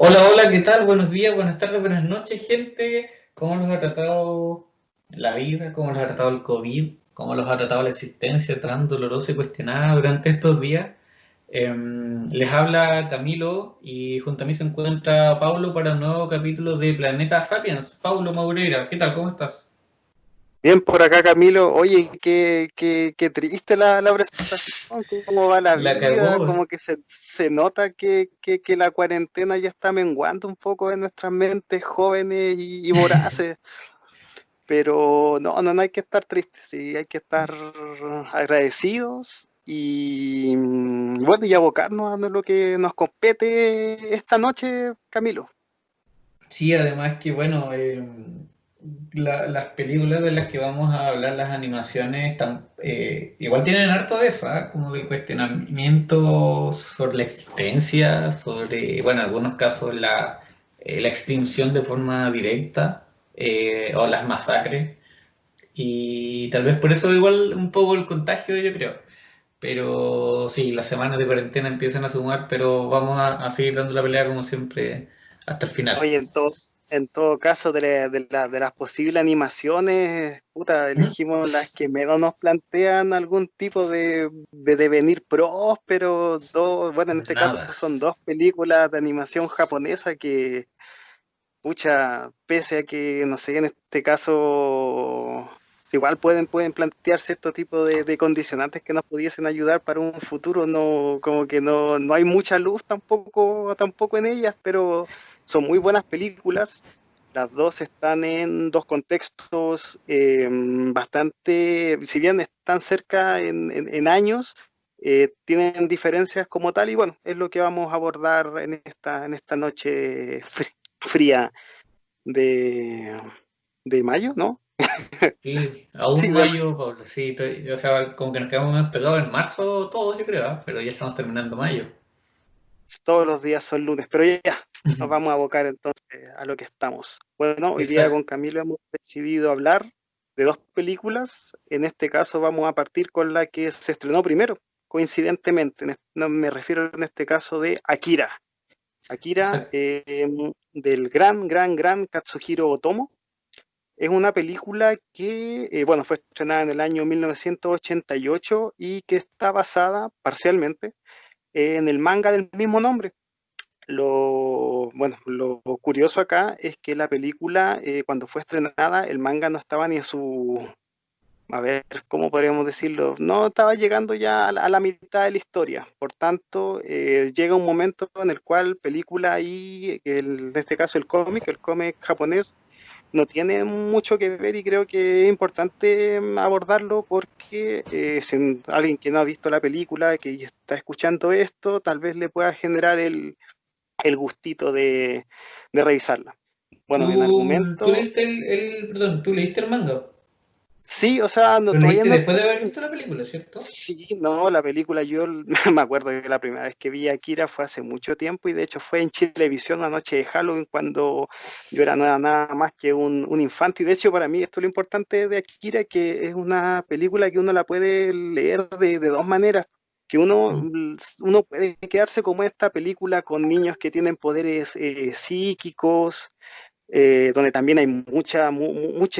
Hola, hola, ¿qué tal? Buenos días, buenas tardes, buenas noches, gente. ¿Cómo los ha tratado la vida? ¿Cómo los ha tratado el COVID? ¿Cómo los ha tratado la existencia tan dolorosa y cuestionada durante estos días? Les habla Camilo y junto a mí se encuentra Paulo para un nuevo capítulo de Planeta Sapiens. Paulo Maureira, ¿qué tal? ¿Cómo estás? Bien por acá, Camilo. Oye, qué triste la presentación, cómo va la La vida, cagó. como que se nota que la cuarentena ya está menguando un poco en nuestras mentes jóvenes y voraces, pero no hay que estar tristes, sí, hay que estar agradecidos y bueno, y abocarnos a lo que nos compete esta noche, Camilo. Sí, además que bueno, las películas de las que vamos a hablar, las animaciones, igual tienen harto de eso, ¿ah? Como del cuestionamiento sobre la existencia, sobre, bueno, en algunos casos la extinción de forma directa, o las masacres. Y tal vez por eso igual un poco el contagio, yo creo. Pero sí, las semanas de cuarentena empiezan a sumar, pero vamos a seguir dando la pelea como siempre hasta el final. Oye, en todo caso, de las posibles animaciones, puta, elegimos las que menos nos plantean algún tipo de devenir próspero. Bueno, en este caso Nada. son dos películas de animación japonesa que, pucha, pese a que, no sé, en este caso, igual pueden plantear cierto tipo de condicionantes que nos pudiesen ayudar para un futuro, no, como que no hay mucha luz tampoco en ellas, pero son muy buenas películas. Las dos están en dos contextos bastante, si bien están cerca en años, tienen diferencias como tal y bueno, es lo que vamos a abordar en esta noche fría de, de mayo, ¿no? Sí, Sí, aún mayo, Pablo, sí, o sea, como que nos quedamos más pegados en marzo todos, yo creo, ¿ah? Pero ya estamos terminando mayo. todos los días son lunes, pero ya, nos vamos a abocar entonces a lo que estamos. Bueno, hoy día Exacto. con Camilo hemos decidido hablar de dos películas. En este caso vamos a partir con la que se estrenó primero, coincidentemente. No me refiero en este caso de Akira. Akira, Exacto. del gran Katsuhiro Otomo. Es una película que, bueno, fue estrenada en el año 1988 y que está basada parcialmente en el manga del mismo nombre. Lo curioso acá es que la película, cuando fue estrenada, el manga no estaba ni en su, a ver, ¿cómo podríamos decirlo? No estaba llegando ya a la mitad de la historia. Por tanto, llega un momento en el cual película y, en este caso el cómic japonés, no tiene mucho que ver y creo que es importante abordarlo porque si alguien que no ha visto la película, que está escuchando esto, tal vez le pueda generar el gustito de revisarla. Bueno, en ¿Tú argumento, leíste perdón, tú leíste el manga? sí, o sea, Lo todavía leíste no. después de haber visto la película, ¿cierto? Sí, no, la película yo me acuerdo que la primera vez que vi a Akira fue hace mucho tiempo y de hecho fue en Chilevisión la noche de Halloween cuando yo era nada más que un infante y de hecho para mí esto es lo importante de Akira, que es una película que uno la puede leer de dos maneras, que Mm. uno puede quedarse como esta película con niños que tienen poderes psíquicos, donde también hay mucha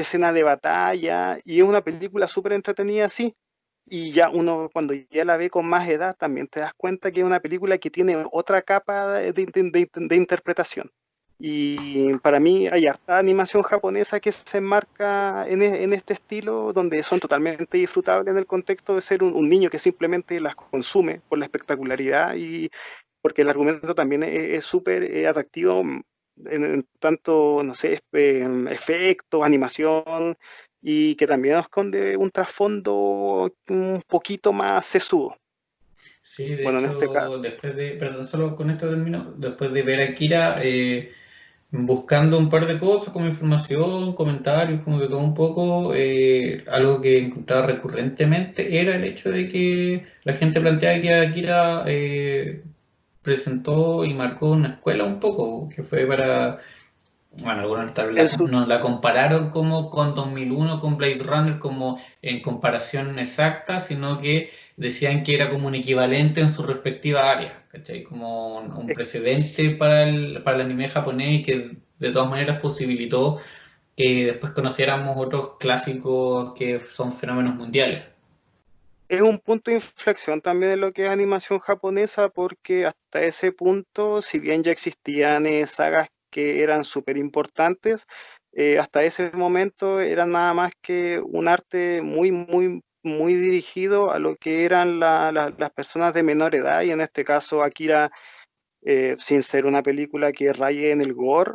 escena de batalla y es una película súper entretenida así. Y ya uno cuando ya la ve con más edad también te das cuenta que es una película que tiene otra capa de interpretación. Y para mí hay harta animación japonesa que se enmarca en este estilo, donde son totalmente disfrutables en el contexto de ser un niño que simplemente las consume por la espectacularidad y porque el argumento también es súper atractivo en tanto, no sé, efectos, animación, y que también esconde un trasfondo un poquito más sesudo. Sí, de Bueno, en este caso, hecho, perdón, solo con esto termino, después de ver a Akira, buscando un par de cosas como información, comentarios, como de todo un poco, algo que encontraba recurrentemente era el hecho de que la gente planteaba que Akira presentó y marcó una escuela un poco, que fue para, bueno, algunos tal vez en su, nos la compararon como con 2001, con Blade Runner, como en comparación exacta, sino que decían que era como un equivalente en su respectiva área. ¿cachai? Como un precedente Ex- para el anime japonés y que de todas maneras posibilitó que después conociéramos otros clásicos que son fenómenos mundiales. Es un punto de inflexión también en lo que es animación japonesa, porque hasta ese punto, si bien ya existían sagas que eran súper importantes, hasta ese momento eran nada más que un arte muy dirigido a lo que eran las personas de menor edad, y en este caso Akira, sin ser una película que raye en el gore,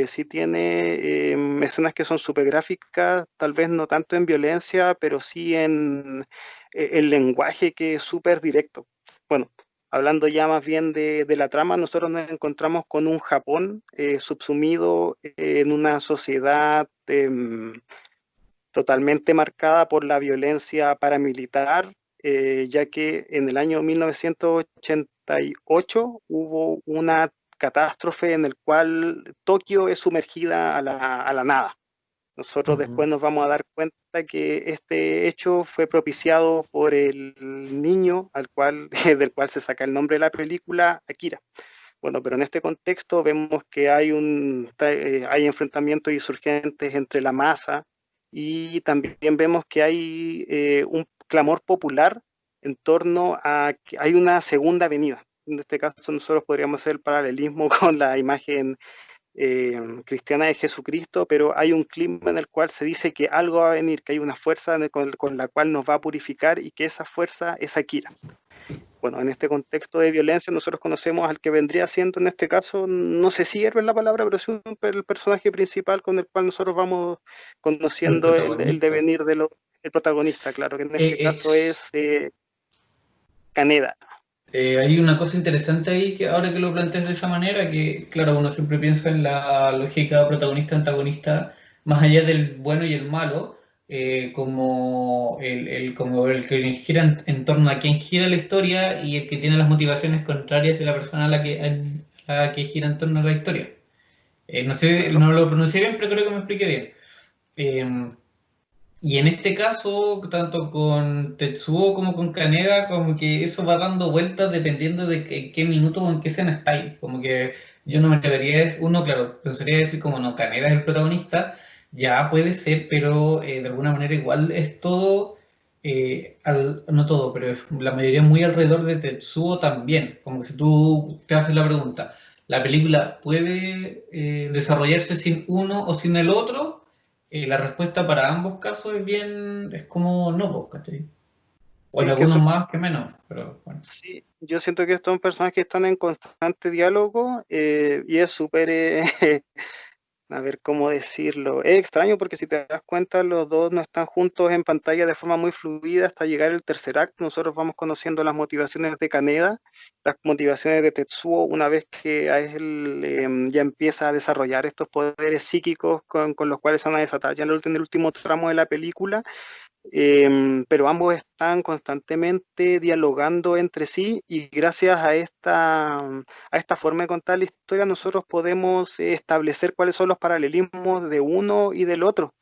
sí tiene escenas que son súper gráficas, tal vez no tanto en violencia, pero sí en el lenguaje que es súper directo. Bueno, hablando ya más bien de la trama, nosotros nos encontramos con un Japón subsumido en una sociedad totalmente marcada por la violencia paramilitar, ya que en el año 1988 hubo una catástrofe en el cual Tokio es sumergida a la nada. Nosotros Ujú. después nos vamos a dar cuenta que este hecho fue propiciado por el niño del cual se saca el nombre de la película, Akira. Bueno, pero en este contexto vemos que hay enfrentamientos insurgentes entre la masa, y también vemos que hay un clamor popular en torno a que hay una segunda avenida. En este caso nosotros podríamos hacer el paralelismo con la imagen cristiana de Jesucristo, pero hay un clima en el cual se dice que algo va a venir, que hay una fuerza con la cual nos va a purificar, y que esa fuerza es Akira. Bueno, en este contexto de violencia nosotros conocemos al que vendría siendo en este caso, no sé si héroe es la palabra, pero es el personaje principal con el cual nosotros vamos El conociendo el protagonista. devenir el protagonista, claro, que en este caso Es, es Kaneda. Hay una cosa interesante ahí que ahora que lo planteas de esa manera, que claro, uno siempre piensa en la lógica protagonista-antagonista, más allá del bueno y el malo, como el que gira en torno a quien gira la historia y el que tiene las motivaciones contrarias de la persona a la que gira en torno a la historia. No sé, Claro. no lo pronuncié bien, pero creo que me expliqué bien. Eh, y en este caso, tanto con Tetsuo como con Kaneda, como que eso va dando vueltas dependiendo de qué minuto o en qué escena estáis. Como que yo no me atrevería a decir, uno, claro, pensaría decir como no, Kaneda es el protagonista, ya puede ser, pero de alguna manera igual es todo, no todo, pero la mayoría muy alrededor de Tetsuo también. Como que si tú te haces la pregunta, ¿la película puede desarrollarse sin uno o sin el otro? La respuesta para ambos casos es bien, es como no, pues, ¿cachai? O en Es que algunos son, más que menos, pero bueno. sí, yo siento que estos son personas que están en constante diálogo, y es súper a ver cómo decirlo. Es extraño porque si te das cuenta, los dos no están juntos en pantalla de forma muy fluida hasta llegar el tercer acto. Nosotros vamos conociendo las motivaciones de Kaneda, las motivaciones de Tetsuo, una vez que a él ya empieza a desarrollar estos poderes psíquicos con los cuales se van a desatar ya en el último tramo de la película. Pero ambos están constantemente dialogando entre sí, y gracias a esta forma de contar la historia nosotros podemos establecer cuáles son los paralelismos de uno y del otro,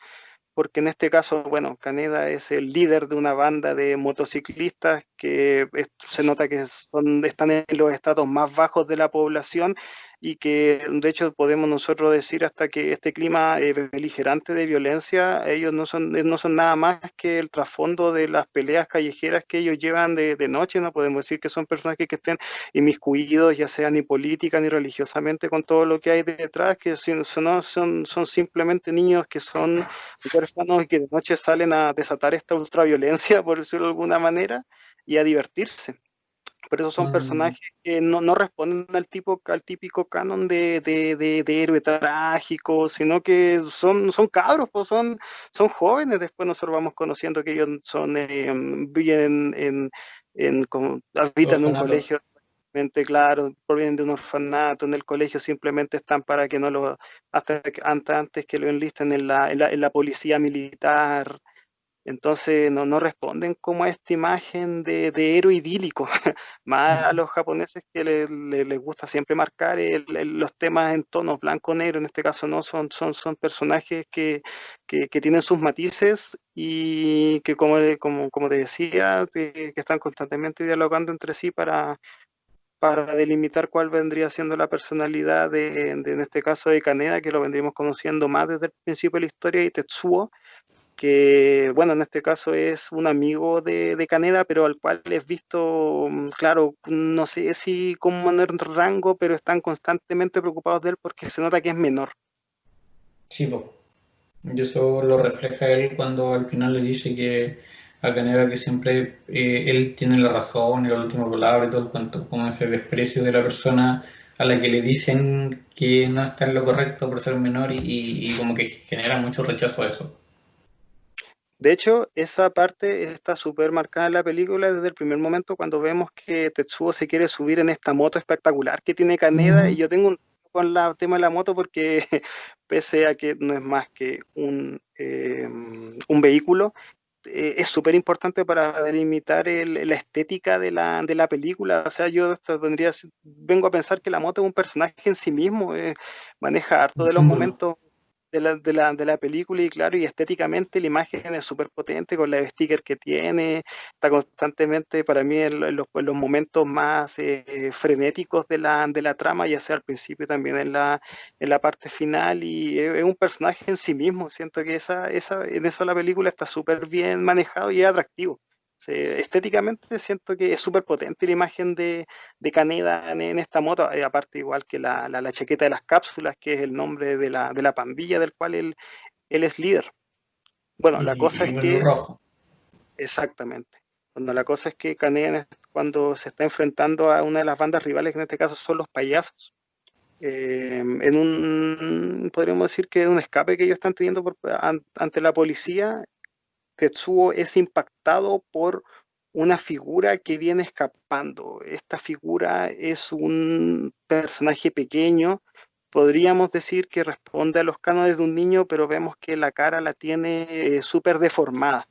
porque en este caso, bueno, Kaneda es el líder de una banda de motociclistas que se nota que están en los estratos más bajos de la población, y que de hecho podemos nosotros decir hasta que este clima beligerante de violencia, ellos no son nada más que el trasfondo de las peleas callejeras que ellos llevan de noche. No podemos decir que son personajes que estén inmiscuidos, ya sea ni política ni religiosamente, con todo lo que hay detrás, que son simplemente niños que son huérfanos y que de noche salen a desatar esta ultraviolencia, por decirlo de alguna manera, y a divertirse. Por eso son Son, personajes que no responden al típico canon de héroe trágico, sino que son cabros, pues son jóvenes. Después nosotros vamos conociendo que ellos viven habitan en un orfanato. colegio. Claro, provienen de un orfanato, en el colegio simplemente están para que no lo, antes que lo enlisten en la policía militar. Entonces no responden como a esta imagen de héroe idílico, más a los japoneses que les gusta siempre marcar los temas en tonos blanco-negro. En este caso no, son personajes que tienen sus matices, y que como te decía, que están constantemente dialogando entre sí para delimitar cuál vendría siendo la personalidad en este caso de Kaneda, que lo vendríamos conociendo más desde el principio de la historia, y Tetsuo, que, bueno, en este caso es un amigo de Kaneda, pero al cual es visto, claro, no sé si como menor rango, pero están constantemente preocupados de él porque se nota que es menor. Sí, po. Y eso lo refleja él cuando al final le dice que a Canela que siempre él tiene la razón y la última palabra y todo el cuento, como ese desprecio de la persona a la que le dicen que no está en lo correcto por ser menor y como que genera mucho rechazo a eso. De hecho, esa parte está súper marcada en la película desde el primer momento cuando vemos que Tetsuo se quiere subir en esta moto espectacular que tiene Kaneda, y Ujú. yo tengo un con el tema de la moto porque pese a que no es más que un vehículo, es súper importante para delimitar la estética de la película. O sea, yo hasta vengo a pensar que la moto es un personaje en sí mismo, maneja harto Un de los símbolo. momentos de la película, y claro, y estéticamente la imagen es súper potente con los stickers que tiene, está constantemente para mí en los momentos más frenéticos de la trama, ya sea al principio también en la parte final, y es un personaje en sí mismo. Siento que en eso la película está súper bien manejado y es atractivo. Estéticamente siento que es súper potente la imagen de Kaneda en esta moto, aparte igual que la chaqueta de las cápsulas, que es el nombre de la pandilla del cual él es líder. Bueno, la cosa Y es bueno, que, rojo. exactamente, cuando la cosa es que Kaneda, cuando se está enfrentando a una de las bandas rivales, que en este caso son los payasos, podríamos decir que en un escape que ellos están teniendo ante la policía, Tetsuo es impactado por una figura que viene escapando. Esta figura es un personaje pequeño, podríamos decir que responde a los cánones de un niño, pero vemos que la cara la tiene súper deformada.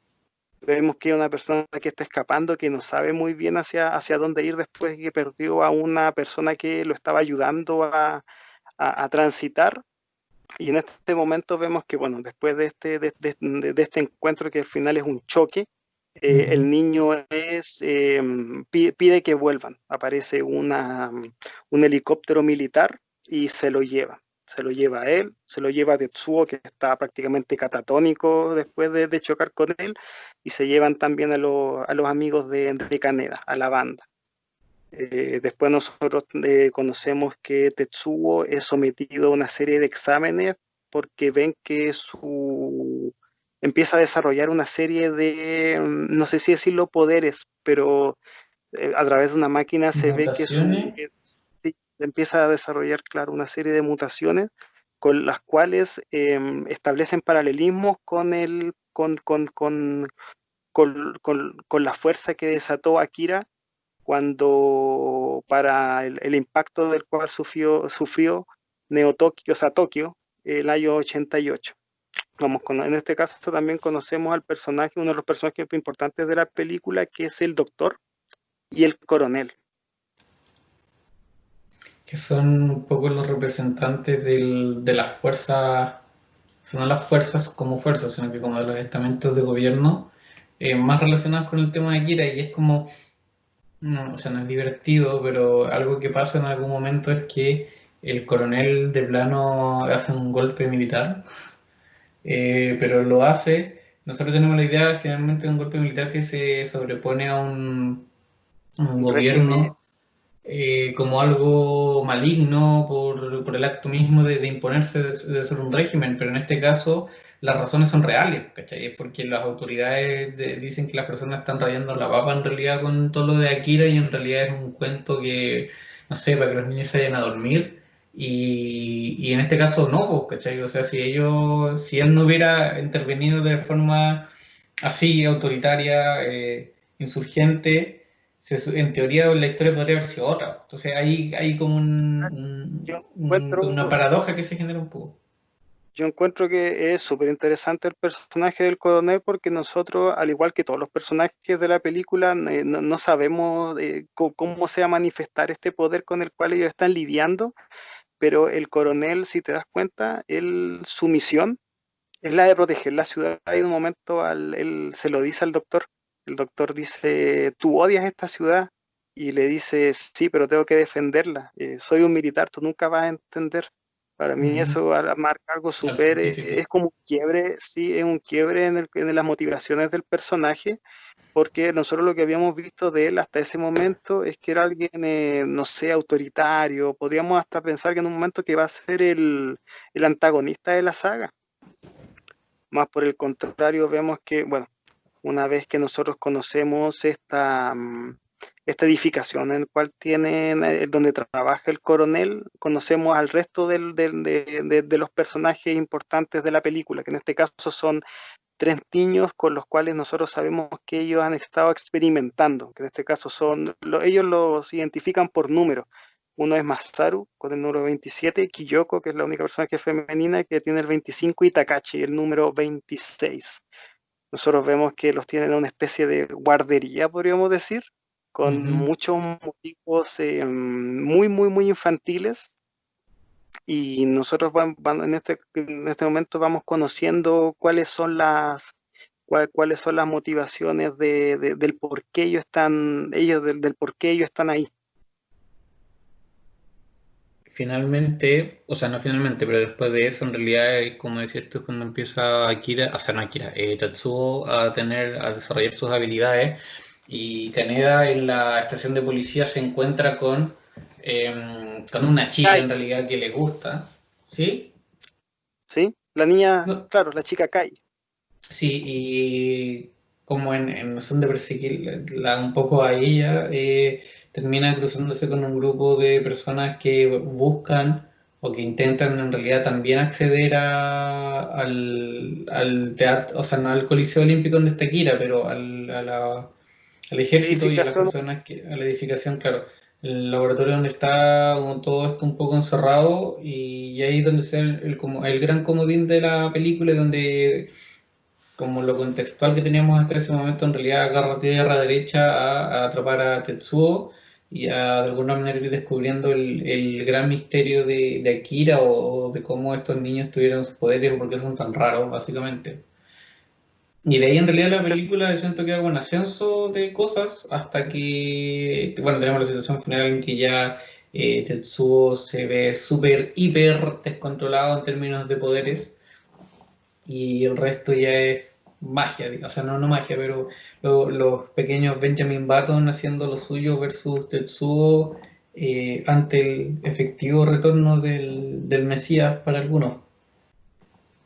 Vemos que es una persona que está escapando, que no sabe muy bien hacia dónde ir después de que perdió a una persona que lo estaba ayudando a transitar. Y en este momento vemos que, bueno, después de este encuentro, que al final es un choque, Ujú. el niño pide que vuelvan. Aparece un helicóptero militar y se lo lleva. Se lo lleva a él, se lo lleva a Tetsuo, que está prácticamente catatónico después de chocar con él, y se llevan también a los amigos de Kaneda, a la banda. Después nosotros conocemos que Tetsuo es sometido a una serie de exámenes porque ven que empieza a desarrollar una serie de, no sé si decirlo poderes, pero a través de una máquina se ve que Mutaciones. sí, empieza a desarrollar, claro, una serie de mutaciones con las cuales establecen paralelismos con la fuerza que desató Akira cuando para el impacto del cual sufrió Neo Tokio, o sea, Tokio, el año 88. Vamos, en este caso también conocemos al personaje, uno de los personajes importantes de la película, que es el doctor y el coronel. Que son un poco los representantes de las fuerzas, no las fuerzas como fuerzas, sino que como de los estamentos de gobierno más relacionados con el tema de Kira, y es como, no, o sea, no es divertido, pero algo que pasa en algún momento es que el coronel de plano hace un golpe militar, pero lo hace, nosotros tenemos la idea generalmente de un golpe militar que se sobrepone a un Un régimen, gobierno como algo maligno por el acto mismo de imponerse de ser un régimen, pero en este caso las razones son reales, ¿cachai? Es porque las autoridades dicen que las personas están rayando la papa en realidad con todo lo de Akira y en realidad es un cuento que, no sé, para que los niños se vayan a dormir. Y en este caso no, pues, ¿cachai? O sea, si él no hubiera intervenido de forma así, autoritaria, insurgente, en teoría la historia podría haber sido otra. Entonces hay como yo encuentro, una paradoja que se genera un poco. yo encuentro que es súper interesante el personaje del coronel porque nosotros, al igual que todos los personajes de la película, no sabemos cómo se va a manifestar este poder con el cual ellos están lidiando, pero el coronel, si te das cuenta, su misión es la de proteger la ciudad. Y en un momento él se lo dice al doctor. El doctor dice, tú odias esta ciudad. y le dice, sí, pero tengo que defenderla. Soy un militar, tú nunca vas a entender. Para mí Ujú. eso marca algo Al súper, científico. es como un quiebre, sí, es un quiebre en las motivaciones del personaje, porque nosotros lo que habíamos visto de él hasta ese momento es que era alguien, no sé, autoritario. Podríamos hasta pensar que en un momento que va a ser el antagonista de la saga. Más por el contrario, vemos que, bueno, una vez que nosotros conocemos esta edificación en la cual tienen, donde trabaja el coronel, conocemos al resto de los personajes importantes de la película, que en este caso son tres niños con los cuales nosotros sabemos que ellos han estado experimentando, que en este caso ellos los identifican por números. Uno es Masaru con el número 27, Kiyoko, que es la única persona que es femenina, que tiene el 25, y Takashi, el número 26. Nosotros vemos que los tienen en una especie de guardería, podríamos decir, con Ujú. muchos motivos muy, muy, muy infantiles, y nosotros en este momento vamos conociendo cuáles son las motivaciones del por qué ellos están, del por qué ellos están ahí. Finalmente, o sea, no finalmente, pero después de eso, en realidad, como decías tú, cuando empieza Akira, o sea, no Akira, Tatsuo a desarrollar sus habilidades, y Kaneda en la estación de policía se encuentra con una chica Kai, en realidad que le gusta, ¿sí? ¿sí? La niña, No, claro, la chica Kai. sí, y como en noción de perseguirla un poco a ella, termina cruzándose con un grupo de personas que buscan o que intentan en realidad también acceder al teatro, o sea, no al Coliseo Olímpico donde está Kira, pero al ejército y a las Edificación, personas a la edificación, claro. El laboratorio donde está todo esto un poco encerrado y ahí es donde está como el gran comodín de la película, donde como lo contextual que teníamos hasta ese momento, en realidad agarra tierra derecha a atrapar a Tetsuo y a de alguna manera ir descubriendo el gran misterio de Akira o de cómo estos niños tuvieron sus poderes o por qué son tan raros, básicamente. Y de ahí en realidad la es- película yo siento que hago un ascenso de cosas hasta que, bueno, tenemos la situación final en que ya Tetsuo se ve súper, hiper descontrolado en términos de poderes y el resto ya es magia, o sea, no magia, pero los pequeños Benjamin Button haciendo lo suyo versus Tetsuo ante el efectivo retorno del Mesías para algunos.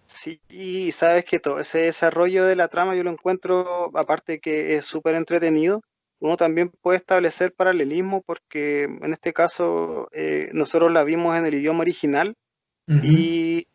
sí, y sabes que todo ese desarrollo de la trama yo lo encuentro, aparte que es súper entretenido, uno también puede establecer paralelismo porque en este caso nosotros la vimos en el idioma original. Ujú. Y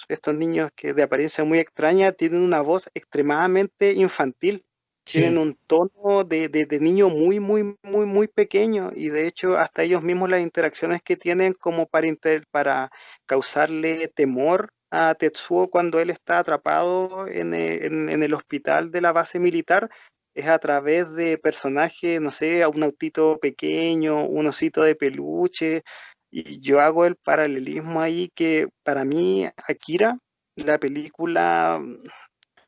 estos niños que de apariencia muy extraña, tienen una voz extremadamente infantil, tienen Sí, un tono de niño muy, muy, muy, muy pequeño, y de hecho hasta ellos mismos las interacciones que tienen como para causarle temor a Tetsuo cuando él está atrapado en el hospital de la base militar, es a través de personajes, no sé, a un autito pequeño, un osito de peluche, y yo hago el paralelismo ahí que para mí Akira, la película,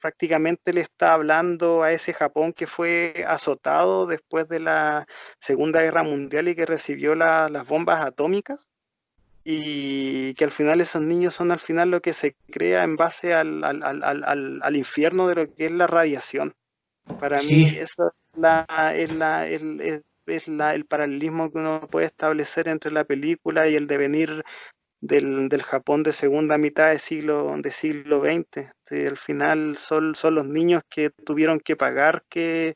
prácticamente le está hablando a ese Japón que fue azotado después de la Segunda Guerra Mundial y que recibió las bombas atómicas, y que al final esos niños son al final lo que se crea en base al infierno de lo que es la radiación. Para mí, sí. eso es el paralelismo que uno puede establecer entre la película y el devenir del Japón de segunda mitad de siglo XX. Sí, al final son los niños que tuvieron que pagar que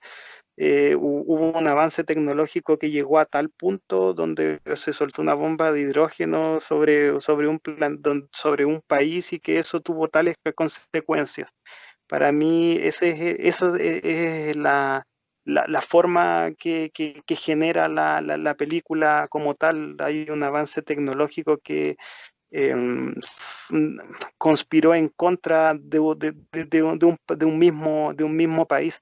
hubo un avance tecnológico que llegó a tal punto donde se soltó una bomba de hidrógeno sobre un país, y que eso tuvo tales consecuencias. Para mí, eso es la forma que genera la película como tal. Hay un avance tecnológico que eh, conspiró en contra de un mismo país.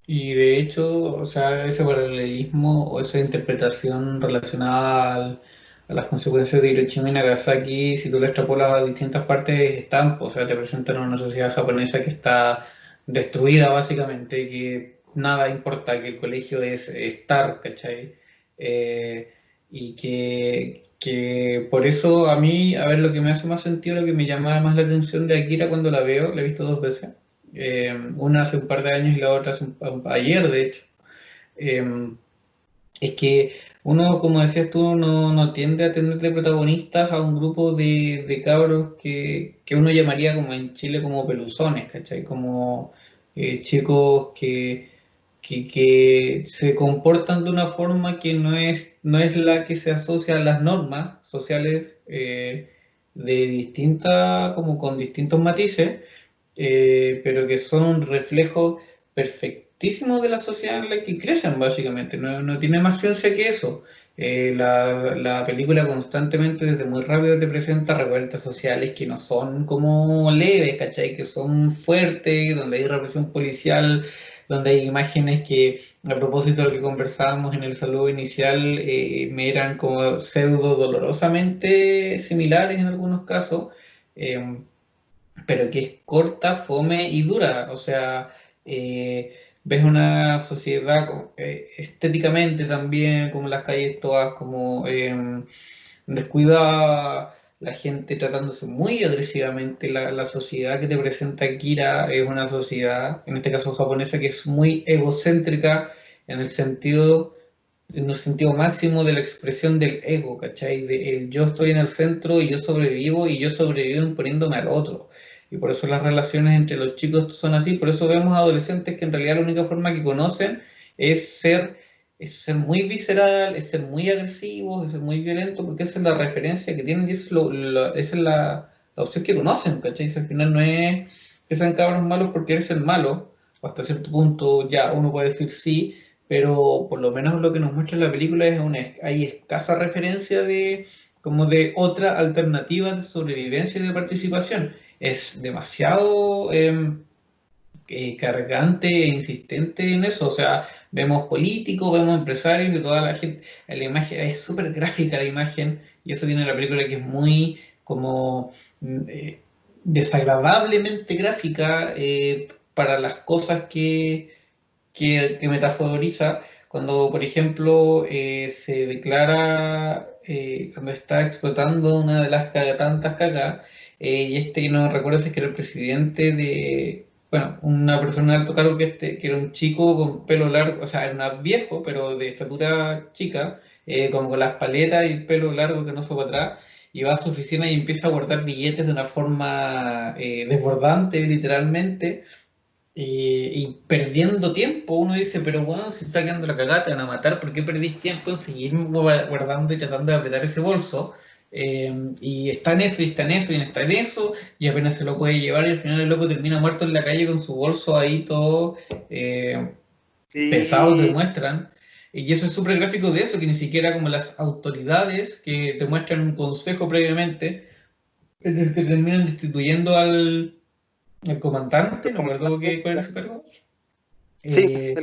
Y de hecho, o sea, ese paralelismo o esa interpretación relacionada a las consecuencias de Hiroshima y Nagasaki, si tú lo extrapolas a distintas partes, están, o sea, te presentan una sociedad japonesa que está destruida básicamente, que nada importa, que el colegio es estar, ¿cachai? Eh, y que por eso a mí, a ver, lo que me hace más sentido, lo que me llama más la atención de Akira cuando la veo, la he visto dos veces, una hace un par de años y la otra ayer, de hecho, eh, es que uno, como decías tú, no tiende a tener de protagonistas a un grupo de cabros que uno llamaría como en Chile como peluzones, ¿cachai? Como chicos que se comportan de una forma que no es la que se asocia a las normas sociales de como con distintos matices, pero que son un reflejo perfectísimo de la sociedad en la que crecen, básicamente. No tiene más ciencia que eso. La película constantemente, desde muy rápido, te presenta revueltas sociales que no son como leves, ¿cachai? Que son fuertes, donde hay represión policial, donde hay imágenes que, a propósito de lo que conversábamos en el saludo inicial, me eran como pseudo dolorosamente similares en algunos casos. Pero que es corta, fome y dura. O sea, ves una sociedad estéticamente también, como las calles todas como descuidada, la gente tratándose muy agresivamente. La sociedad que te presenta Kira es una sociedad, en este caso japonesa, que es muy egocéntrica en el sentido en el sentido máximo de la expresión del ego, ¿cachai? De el yo estoy en el centro y yo sobrevivo imponiéndome al otro. Y por eso las relaciones entre los chicos son así, por eso vemos adolescentes que en realidad la única forma que conocen es ser, es ser muy visceral, es ser muy agresivo, es ser muy violento, porque esa es la referencia que tienen y eso es esa es la opción que conocen, ¿cachai? Si al final no es que sean cabros malos porque eres el malo, o hasta cierto punto ya uno puede decir sí, pero por lo menos lo que nos muestra la película es hay escasa referencia de como de otra alternativa de sobrevivencia y de participación. Es demasiado cargante e insistente en eso. O sea, vemos políticos, vemos empresarios y toda la gente. La imagen es súper gráfica la imagen y eso tiene la película que es muy como desagradablemente gráfica para las cosas que metaforiza cuando, por ejemplo, se declara, cuando está explotando una de las tantas cagas, y que no recuerdo si es que era el presidente de, bueno, una persona de alto cargo que era un chico con pelo largo, o sea, era un viejo, pero de estatura chica, como con las paletas y el pelo largo que no se va atrás, y va a su oficina y empieza a guardar billetes de una forma desbordante, literalmente, y perdiendo tiempo, uno dice, pero bueno, si está quedando la cagada, te van a matar, ¿por qué perdís tiempo en seguir guardando y tratando de apretar ese bolso? Y está en eso, y está en eso, y está en eso, y apenas se lo puede llevar, y al final el loco termina muerto en la calle con su bolso ahí todo eh, pesado, te Sí, muestran. Y eso es súper gráfico de eso, que ni siquiera como las autoridades que te muestran un consejo previamente, en el que terminan destituyendo al comandante, el no me acuerdo comandante, cuál era su cargo. sí, eh,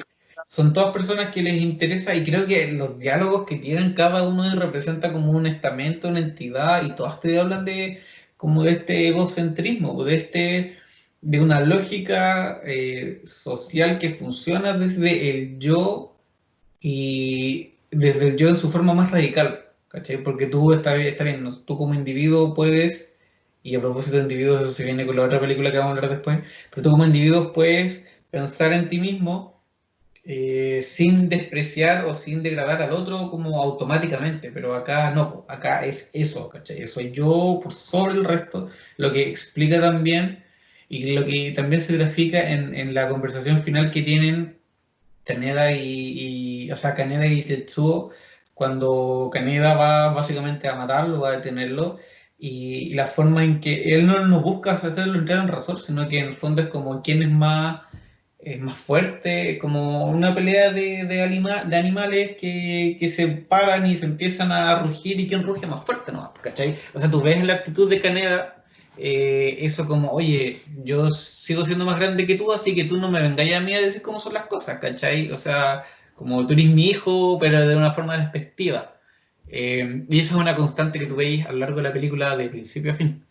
Son todas personas que les interesa y creo que los diálogos que tienen cada uno representa como un estamento, una entidad y todas te hablan de como de este egocentrismo, de una lógica social que funciona desde el yo y desde el yo en su forma más radical, ¿cachai? Porque tú está bien, ¿no? Tú como individuo puedes, y a propósito de individuos, eso se viene con la otra película que vamos a hablar después, pero tú como individuo puedes pensar en ti mismo sin despreciar o sin degradar al otro como automáticamente, pero acá no, acá es eso, ¿cachai? Soy yo por sobre el resto, lo que explica también y lo que también se grafica en la conversación final que tienen o sea, Kaneda y Tetsuo, cuando Kaneda va básicamente a matarlo, va a detenerlo, y la forma en que él no busca hacerlo entrar en razón, sino que en el fondo es como quién es más fuerte, como una pelea de animales que se paran y se empiezan a rugir y quién ruge más fuerte, ¿no? ¿Cachai? O sea, tú ves la actitud de Kaneda, eso como, oye, yo sigo siendo más grande que tú, así que tú no me vengáis a mí a decir cómo son las cosas, ¿cachai? O sea, como tú eres mi hijo, pero de una forma despectiva. Y eso es una constante que tú veis a lo largo de la película de principio a fin.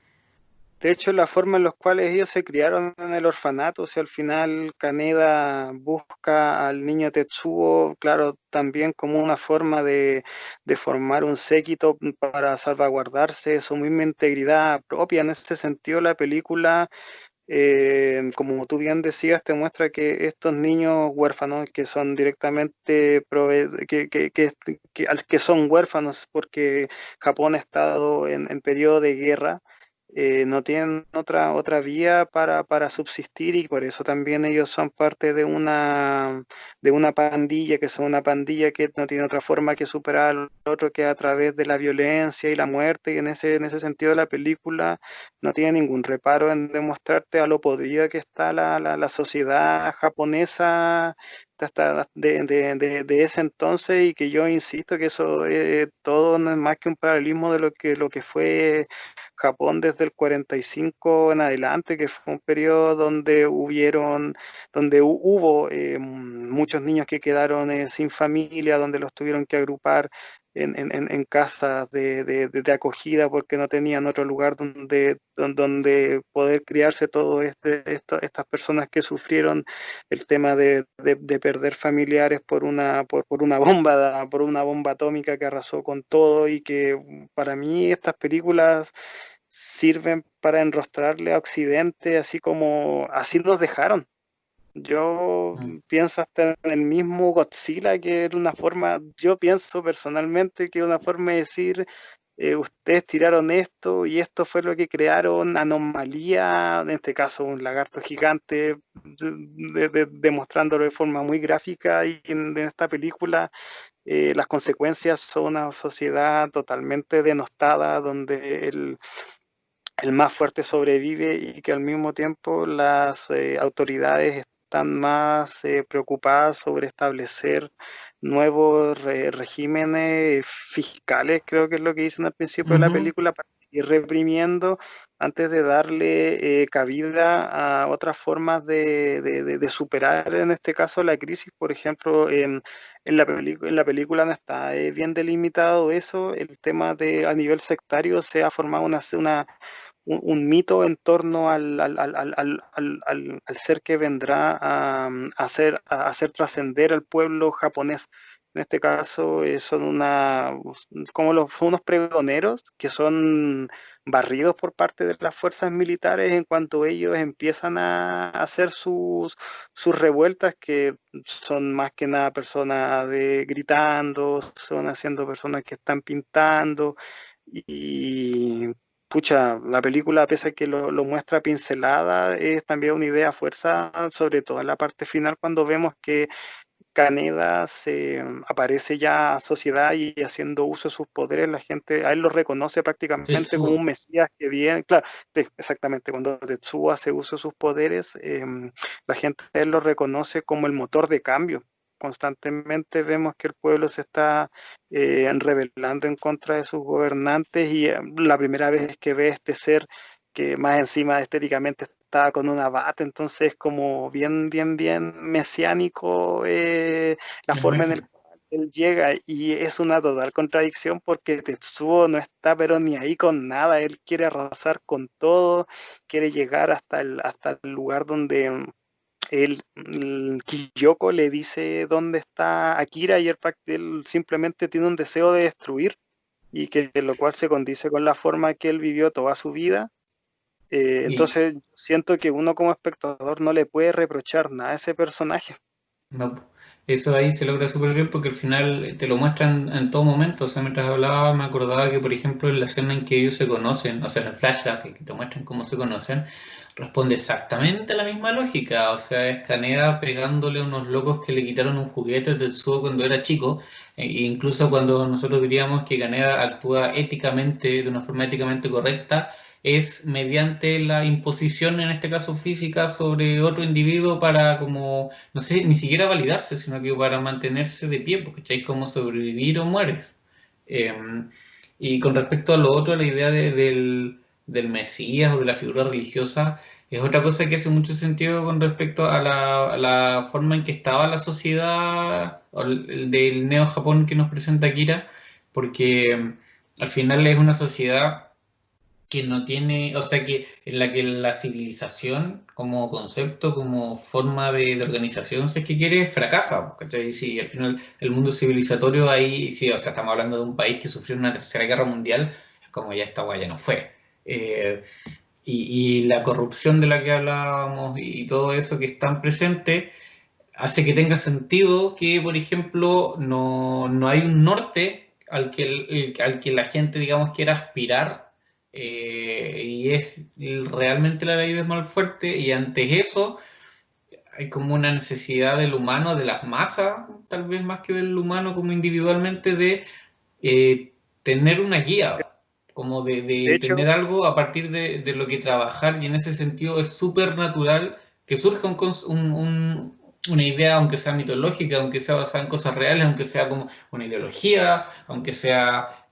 De hecho, la forma en la cual ellos se criaron en el orfanato, si al final Kaneda busca al niño Tetsuo, claro, también como una forma de formar un séquito para salvaguardarse su misma integridad propia. En ese sentido, la película, como tú bien decías, te muestra que estos niños huérfanos que son directamente que son huérfanos porque Japón ha estado en periodo de guerra, no tienen otra vía para subsistir, y por eso también ellos son parte de una pandilla, que son una pandilla que no tiene otra forma que superar al otro que a través de la violencia y la muerte. Y en ese sentido la película no tiene ningún reparo en demostrarte a lo podrida que está la sociedad japonesa hasta de ese entonces, y que yo insisto que eso todo no es más que un paralelismo de lo que fue Japón desde el 45 en adelante, que fue un periodo donde hubo muchos niños que quedaron sin familia, donde los tuvieron que agrupar en casas de acogida porque no tenían otro lugar donde poder criarse todo estas personas que sufrieron el tema de perder familiares por una bomba atómica que arrasó con todo. Y que para mí estas películas sirven para enrostrarle a Occidente, así como así nos dejaron. Yo Mm. pienso hasta en el mismo Godzilla, que era una forma, yo pienso personalmente que es una forma de decir, ustedes tiraron esto y esto fue lo que crearon, anomalía, en este caso un lagarto gigante, demostrándolo de forma muy gráfica. Y en esta película las consecuencias son una sociedad totalmente denostada, donde el más fuerte sobrevive, y que al mismo tiempo las autoridades están más preocupadas sobre establecer nuevos regímenes fiscales, creo que es lo que dicen al principio de la Ujú. película, para seguir reprimiendo antes de darle cabida a otras formas de superar, en este caso, la crisis. Por ejemplo, en la película no está bien delimitado eso, el tema de a nivel sectario se ha formado un mito en torno al ser que vendrá a hacer trascender al pueblo japonés. En este caso, son unos pregoneros que son barridos por parte de las fuerzas militares en cuanto ellos empiezan a hacer sus revueltas, que son más que nada personas gritando, son haciendo personas que están pintando. Y pucha, la película, pese a que lo muestra pincelada, es también una idea a fuerza, sobre todo en la parte final, cuando vemos que Kaneda aparece ya a sociedad y haciendo uso de sus poderes. La gente a él lo reconoce prácticamente como Tetsuo. un mesías que viene. Claro, sí, exactamente, cuando Tetsuo hace uso de sus poderes, la gente a él lo reconoce como el motor de cambio. Constantemente vemos que el pueblo se está rebelando en contra de sus gobernantes, y la primera vez que ve este ser, que más encima estéticamente estaba con una bata, entonces como bien, bien, bien mesiánico, la La forma en la imagen. cual él llega. Y es una total contradicción porque Tetsuo no está pero ni ahí con nada, él quiere arrasar con todo, quiere llegar hasta el lugar donde el Kiyoko le dice dónde está Akira, y él simplemente tiene un deseo de destruir, y que lo cual se condice con la forma que él vivió toda su vida. Y Entonces siento que uno como espectador no le puede reprochar nada a ese personaje. no, eso ahí se logra súper bien porque al final te lo muestran en todo momento. O sea, mientras hablaba me acordaba que, por ejemplo, en la escena en que ellos se conocen, o sea, en el flashback que te muestran cómo se conocen, responde exactamente a la misma lógica. O sea, es Kaneda pegándole a unos locos que le quitaron un juguete de Tetsuo cuando era chico. E incluso cuando nosotros diríamos que Kaneda actúa éticamente, de una forma éticamente correcta, es mediante la imposición, en este caso física, sobre otro individuo para como no sé, ni siquiera validarse, sino que para mantenerse de pie, porque ¿cachai? Como sobrevivir o mueres. Eh, y con respecto a lo otro, la idea del Mesías o de la figura religiosa es otra cosa que hace mucho sentido con respecto a la forma en que estaba la sociedad del Neo Japón que nos presenta Akira, porque al final es una sociedad que no tiene, o sea, que en la que la civilización como concepto, como forma de organización, si es que quiere, fracasa, ¿cachai? Sí, al final el mundo civilizatorio ahí, sí, o sea, estamos hablando de un país que sufrió una tercera guerra mundial, es como ya esta guaya no fue. Y la corrupción de la que hablábamos y todo eso que es tan presente hace que tenga sentido que, por ejemplo, no hay un norte al que la gente, digamos, quiera aspirar, y es realmente la ley del mal fuerte, y ante eso hay como una necesidad del humano, de las masas, tal vez más que del humano como individualmente, de tener una guía, como De de hecho, tener algo a partir de lo que trabajar, y en ese sentido es súper natural que surja una idea, aunque sea mitológica, aunque sea basada en cosas reales, aunque sea como una ideología, aunque sea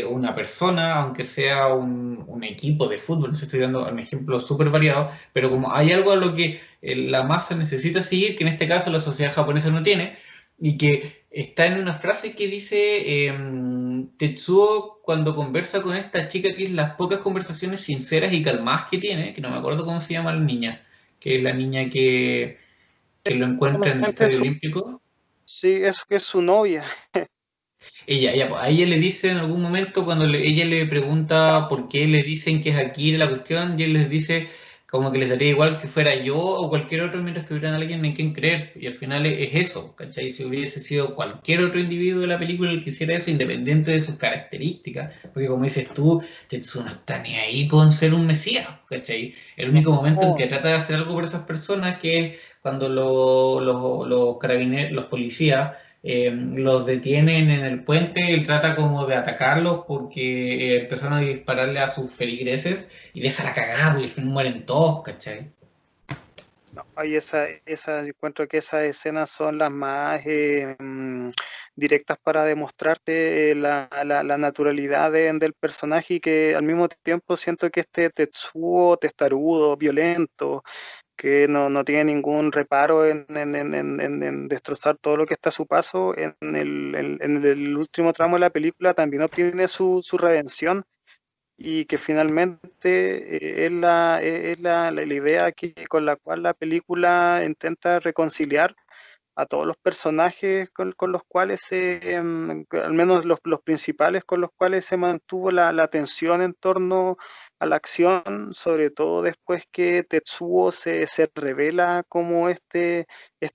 una persona, aunque sea un equipo de fútbol. No sé, estoy dando un ejemplo súper variado, pero como hay algo a lo que la masa necesita seguir, que en este caso la sociedad japonesa no tiene, y que está en una frase que dice Tetsuo cuando conversa con esta chica, que es las pocas conversaciones sinceras y calmadas que tiene, que no me acuerdo cómo se llama la niña, que es la niña que lo encuentra en el solamente Estadio Olímpico. sí, es que es su novia. Ella, pues, a ella le dice en algún momento, cuando ella le pregunta por qué le dicen que es aquí la cuestión, y él les dice como que les daría igual que fuera yo o cualquier otro mientras tuvieran alguien en quien creer. Y al final es eso, ¿cachai? Si hubiese sido cualquier otro individuo de la película el que hiciera eso, independiente de sus características, porque como dices tú, Tetsuo no está ni ahí con ser un mesías, ¿cachai? El único momento en No, que trata de hacer algo por esas personas, que es cuando los carabineros, los policías, los detienen en el puente, él trata como de atacarlos porque empezaron a dispararle a sus feligreses y deja la cagada, porque al fin mueren todos, ¿cachai? no, hay yo encuentro que esas escenas son las más directas para demostrarte la naturalidad del personaje y que al mismo tiempo siento que este Tetsuo testarudo, violento, que no tiene ningún reparo en destrozar todo lo que está a su paso, en el último tramo de la película también obtiene su redención y que finalmente es la idea con la cual la película intenta reconciliar a todos los personajes con los cuales al menos los principales con los cuales se mantuvo la tensión en torno a la acción, sobre todo después que Tetsuo se revela como este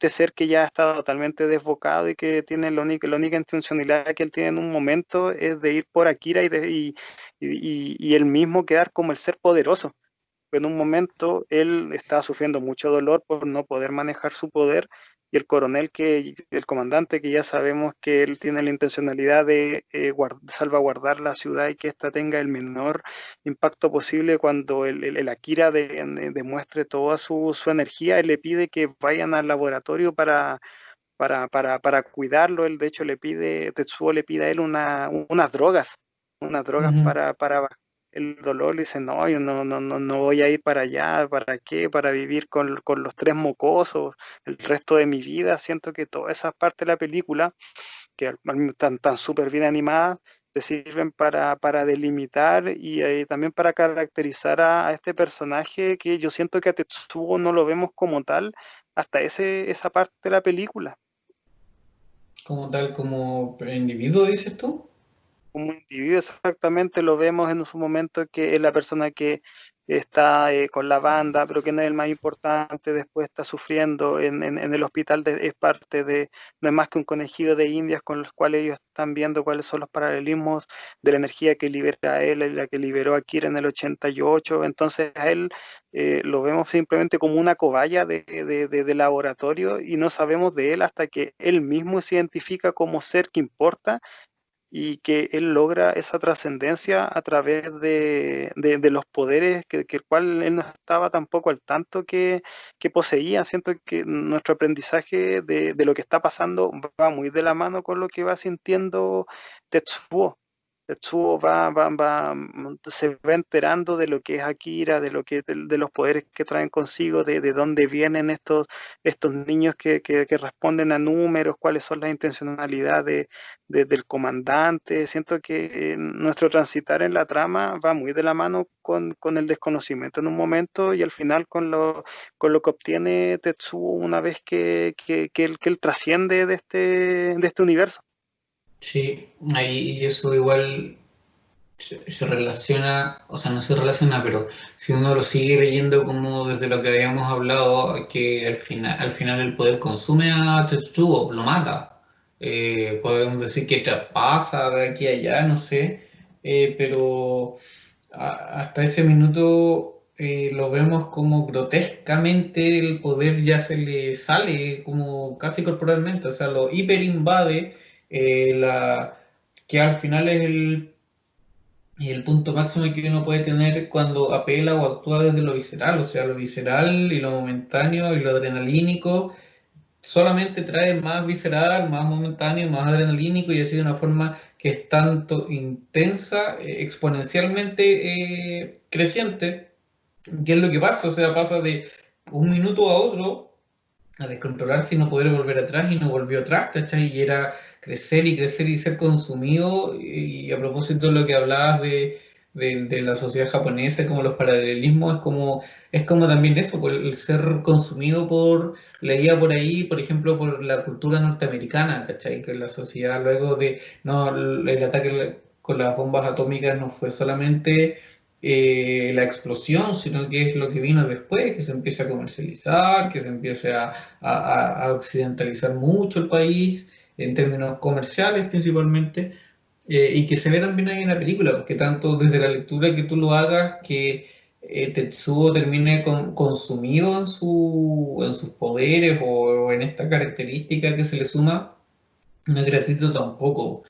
ser que ya está totalmente desbocado y que tiene la única intencionalidad que él tiene en un momento es de ir por Akira y él mismo quedar como el ser poderoso. En un momento él estaba sufriendo mucho dolor por no poder manejar su poder y el comandante que ya sabemos que él tiene la intencionalidad de salvaguardar la ciudad y que ésta tenga el menor impacto posible cuando el Akira demuestre toda su energía, él le pide que vayan al laboratorio para cuidarlo. Él de hecho Tetsuo le pide a él unas drogas Ujú, para el dolor. Le dice, no, yo no voy a ir para allá, ¿para qué? Para vivir con los tres mocosos el resto de mi vida. Siento que toda esa parte de la película, que tan súper bien animadas, te sirven para delimitar y también para caracterizar a este personaje que yo siento que a Tetsuo no lo vemos como tal hasta esa parte de la película. como tal, como individuo, dices tú. Como individuo exactamente lo vemos en su momento que es la persona que está con la banda, pero que no es el más importante, después está sufriendo en el hospital, es parte no es más que un conejillo de indias con los cuales ellos están viendo cuáles son los paralelismos de la energía que libera él y la que liberó a Kira en el 88. Entonces a él lo vemos simplemente como una cobaya de laboratorio y no sabemos de él hasta que él mismo se identifica como ser que importa y que él logra esa trascendencia a través de los poderes que el cual él no estaba tampoco al tanto que poseía. Siento que nuestro aprendizaje de lo que está pasando va muy de la mano con lo que va sintiendo Tetsuo. Tetsuo se va enterando de lo que es Akira, de los poderes que traen consigo, de dónde vienen estos niños que responden a números, cuáles son las intencionalidades del comandante. Siento que nuestro transitar en la trama va muy de la mano con el desconocimiento en un momento y al final con lo que obtiene Tetsuo una vez que él trasciende de este universo. Sí, ahí eso igual se relaciona, o sea, no se relaciona, pero si uno lo sigue leyendo como desde lo que habíamos hablado, que al final el poder consume a Tetsuo, lo mata. Podemos decir que traspasa de aquí a allá, no sé, pero hasta ese minuto lo vemos como grotescamente el poder ya se le sale como casi corporalmente, o sea, lo hiperinvade, que al final es el punto máximo que uno puede tener cuando apela o actúa desde lo visceral, o sea, lo visceral y lo momentáneo y lo adrenalínico solamente trae más visceral, más momentáneo, más adrenalínico y así de una forma que es tanto intensa, exponencialmente creciente. ¿Qué es lo que pasa? O sea, pasa de un minuto a otro a descontrolarse y no poder volver atrás y no volvió atrás, ¿cachai? Y era crecer y ser consumido. Y a propósito de lo que hablabas de la sociedad japonesa, como los paralelismos, es como también eso, por el ser consumido leía por ahí, por ejemplo, por la cultura norteamericana, ¿cachai? Que la sociedad luego no, el ataque con las bombas atómicas no fue solamente la explosión, sino que es lo que vino después, que se empieza a comercializar, que se empiece a occidentalizar mucho el país, en términos comerciales principalmente, y que se ve también ahí en la película, porque tanto desde la lectura que tú lo hagas, que Tetsuo termine consumido en sus poderes o en esta característica que se le suma, no es gratuito tampoco.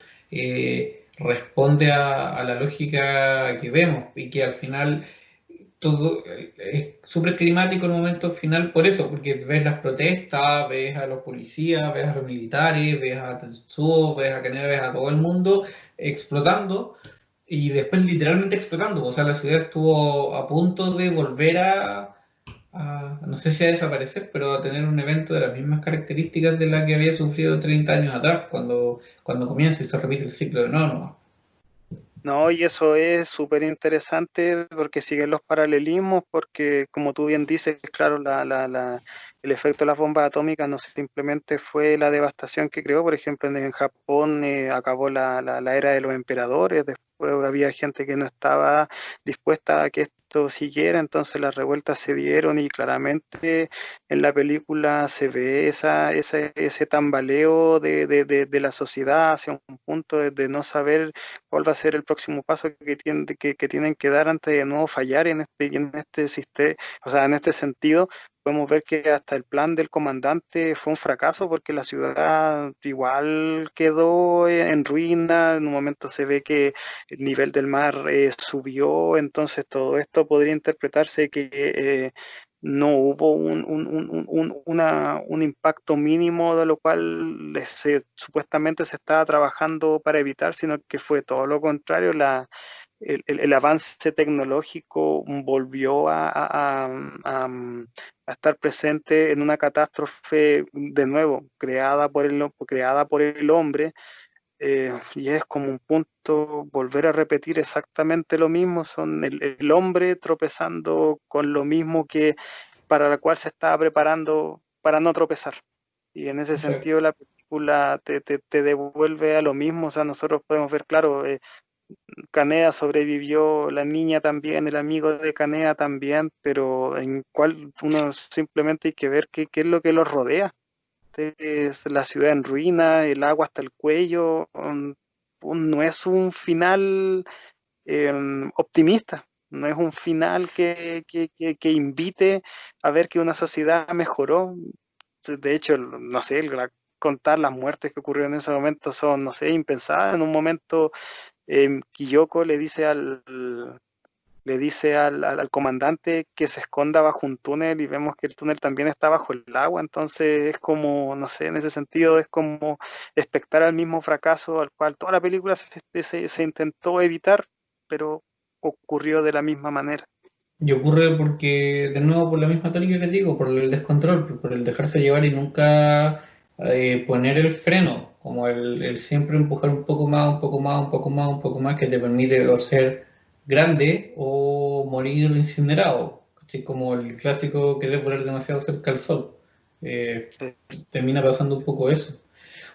Responde a la lógica que vemos y que al final todo es súper climático el momento final por eso, porque ves las protestas, ves a los policías, ves a los militares, ves a Tetsuo, ves a Kaneda, ves a todo el mundo explotando y después literalmente explotando. O sea, la ciudad estuvo a punto de volver no sé si a desaparecer, pero a tener un evento de las mismas características de la que había sufrido 30 años atrás, cuando comienza y se repite el ciclo de no. No, y eso es súper interesante porque siguen los paralelismos, porque como tú bien dices, claro, el efecto de las bombas atómicas no simplemente fue la devastación que creó, por ejemplo, en Japón acabó la era de los emperadores, después había gente que no estaba dispuesta a que esto siguiera, entonces las revueltas se dieron y claramente en la película se ve ese tambaleo de la sociedad hacia un punto de no saber cuál va a ser el próximo paso que tienen que dar antes de nuevo fallar en este sistema, o sea, en este sentido. Podemos ver que hasta el plan del comandante fue un fracaso porque la ciudad igual quedó en ruina, en un momento se ve que el nivel del mar subió, entonces todo esto podría interpretarse que no hubo un impacto mínimo de lo cual supuestamente se estaba trabajando para evitar, sino que fue todo lo contrario. El avance tecnológico volvió a estar presente en una catástrofe de nuevo creada por el hombre, y es como un punto volver a repetir exactamente lo mismo, son el hombre tropezando con lo mismo que para la cual se estaba preparando para no tropezar. Y en ese Exacto. sentido la película te devuelve a lo mismo, o sea, nosotros podemos ver, claro, Canea sobrevivió, la niña también, el amigo de Canea también, pero en cuál uno simplemente hay que ver qué es lo que los rodea. Es la ciudad en ruina, el agua hasta el cuello, no es un final optimista, no es un final que invite a ver que una sociedad mejoró. De hecho, no sé, contar las muertes que ocurrieron en ese momento son, no sé, impensadas. En un momento, Kiyoko le dice al comandante que se esconda bajo un túnel y vemos que el túnel también está bajo el agua, entonces es como, no sé, en ese sentido es como expectar al mismo fracaso al cual toda la película se intentó evitar, pero ocurrió de la misma manera. Y ocurre porque, de nuevo, por la misma tónica que te digo, por el descontrol, por el dejarse llevar y nunca poner el freno, como el siempre empujar un poco más, un poco más, un poco más, un poco más, que te permite o ser grande o morir incinerado. ¿Cachai? Como el clásico querer poner demasiado cerca al sol. Eh, Termina pasando un poco eso.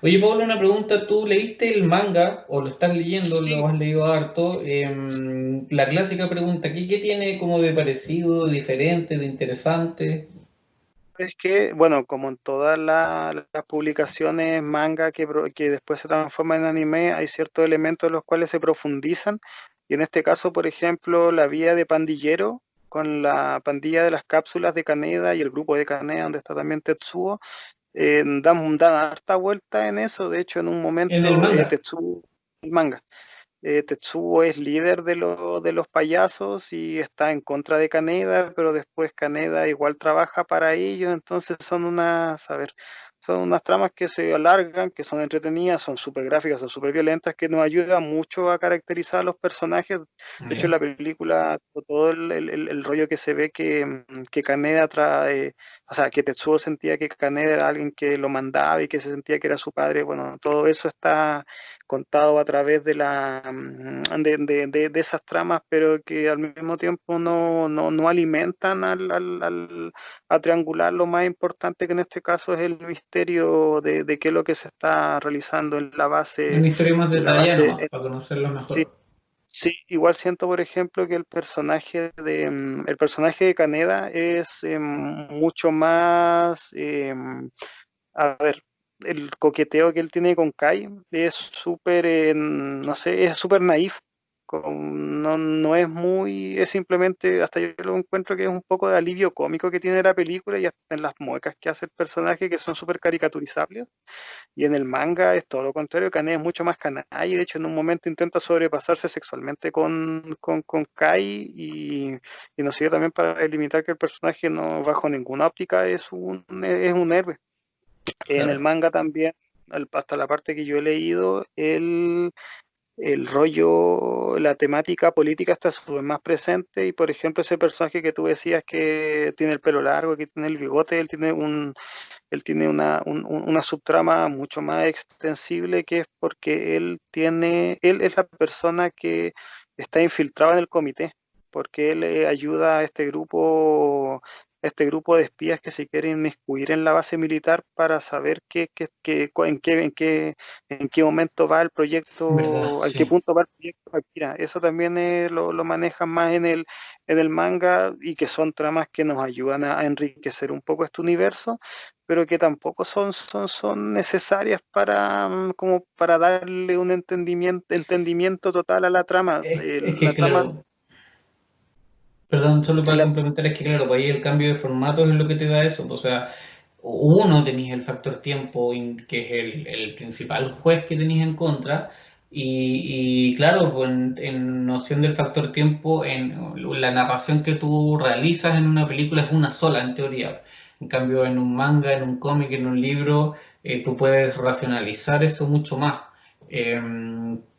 Oye, Pablo, una pregunta. ¿Tú leíste el manga o lo estás leyendo, lo Sí, has leído harto? La clásica pregunta, ¿qué tiene como de parecido, de diferente, de interesante? es que, bueno, como en todas las publicaciones manga que después se transforman en anime, hay ciertos elementos en los cuales se profundizan. Y en este caso, por ejemplo, la vía de pandillero con la pandilla de las cápsulas de Kaneda y el grupo de Kaneda, donde está también Tetsuo, dan harta vuelta en eso. De hecho, en un En el momento, manga. Tetsuo, el manga, Tetsuo es líder de los payasos y está en contra de Kaneda, pero después Kaneda igual trabaja para ellos, entonces a ver, son unas tramas que se alargan, que son entretenidas, son súper gráficas, son súper violentas, que nos ayudan mucho a caracterizar a los personajes. De hecho, en Ya. la película, todo el rollo que se ve que Kaneda trae, o sea, que Tetsuo sentía que Kaneda era alguien que lo mandaba y que se sentía que era su padre, bueno, todo eso está contado a través de esas tramas, pero que al mismo tiempo no alimentan a triangular lo más importante, que en este caso es el misterio de qué es lo que se está realizando Una historia más en la detallada base. nomás, para conocerlo Sí, mejor. sí, igual siento, por ejemplo, que el personaje de Kaneda es mucho más, a ver, el coqueteo que él tiene con Kai es súper, no sé, es súper naif. No es muy, es simplemente, hasta yo lo encuentro que es un poco de alivio cómico que tiene la película y hasta en las muecas que hace el personaje que son súper caricaturizables. Y en el manga es todo lo contrario, Kane es mucho más canalla y de hecho en un momento intenta sobrepasarse sexualmente con Kai y nos sirve también para delimitar que el personaje no bajo ninguna óptica es un héroe. En el Claro. manga también, hasta la parte que yo he leído, el rollo, la temática política está súper más presente y por ejemplo ese personaje que tú decías que tiene el pelo largo, que tiene el bigote, él tiene una subtrama mucho más extensible que es porque él es la persona que está infiltrada en el comité, porque él ayuda a este grupo de espías que se quieren inmiscuir en la base militar para saber en qué momento va el ¿Verdad? proyecto, en qué Sí. punto va el proyecto Akira. Eso también lo manejan más en el manga y que son tramas que nos ayudan a enriquecer un poco este universo pero que tampoco son necesarias para, como para darle un entendimiento total a la trama. Es La que, trama, claro, perdón, solo para la, complementar, es que, claro, pues ahí el cambio de formatos es lo que te da eso. Pues, o sea, uno tenéis el factor tiempo, que es el principal juez que tenéis en contra, y claro, pues en noción del factor tiempo, en la narración que tú realizas en una película es una sola, en teoría. En cambio, en un manga, en un cómic, en un libro, tú puedes racionalizar eso mucho más.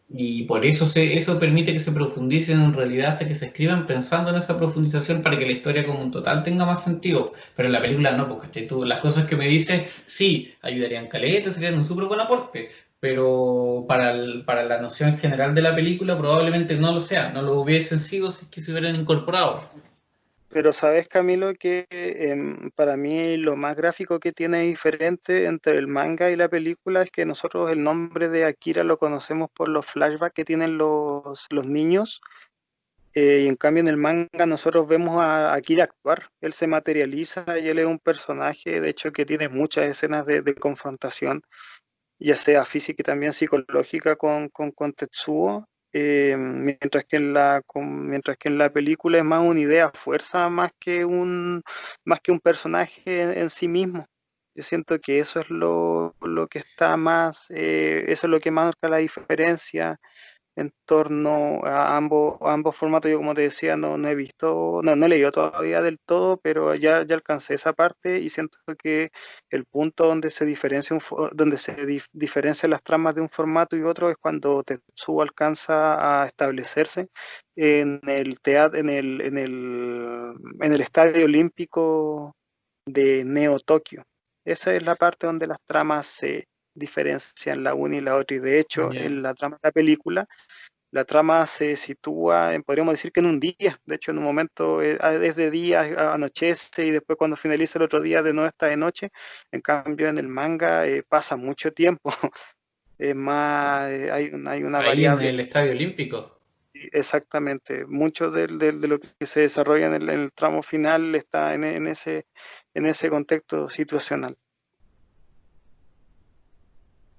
Y por eso eso permite que se profundicen, en realidad hace que se escriban pensando en esa profundización para que la historia como un total tenga más sentido. Pero en la película no, porque ¿cachai? Tú, las cosas que me dices, sí, ayudarían caleta, serían un súper buen aporte, pero para la noción general de la película probablemente no lo sea, no lo hubiesen sido si es que se hubieran incorporado. pero sabes, Camilo, que para mí lo más gráfico que tiene diferente entre el manga y la película es que nosotros el nombre de Akira lo conocemos por los flashbacks que tienen los niños. Y en cambio en el manga nosotros vemos a Akira actuar, él se materializa y él es un personaje, de hecho, que tiene muchas escenas de confrontación, ya sea física y también psicológica con Tetsuo, mientras que en la película es más una idea fuerza más que un personaje en sí mismo. Yo siento que eso es lo que está más, eso es lo que marca la diferencia en torno a ambos formatos. Yo, como te decía, no he visto, no he leído todavía del todo, pero ya alcancé esa parte y siento que el punto donde se diferencia donde se diferencian las tramas de un formato y otro es cuando Tetsuo alcanza a establecerse en el teatro, en el Estadio Olímpico de Neo Tokio. Esa es la parte donde las tramas se diferencian la una y la otra. Y de hecho, Ya. en la trama de la película, la trama se sitúa, podríamos decir que en un día. De hecho, en un momento es de día, anochece y después cuando finaliza el otro día de nuevo está de noche. En cambio, en el manga pasa mucho tiempo. Es más, hay una Ahí en variable. el Estadio Olímpico. Exactamente, mucho de lo que se desarrolla en el tramo final está en ese contexto situacional,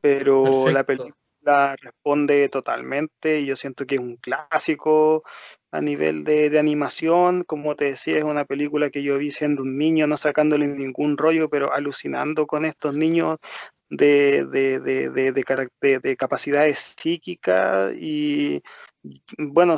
pero la Perfecto. película responde totalmente y yo siento que es un clásico a nivel de animación. Como te decía, es una película que yo vi siendo un niño, no sacándole ningún rollo, pero alucinando con estos niños de capacidades psíquicas y bueno,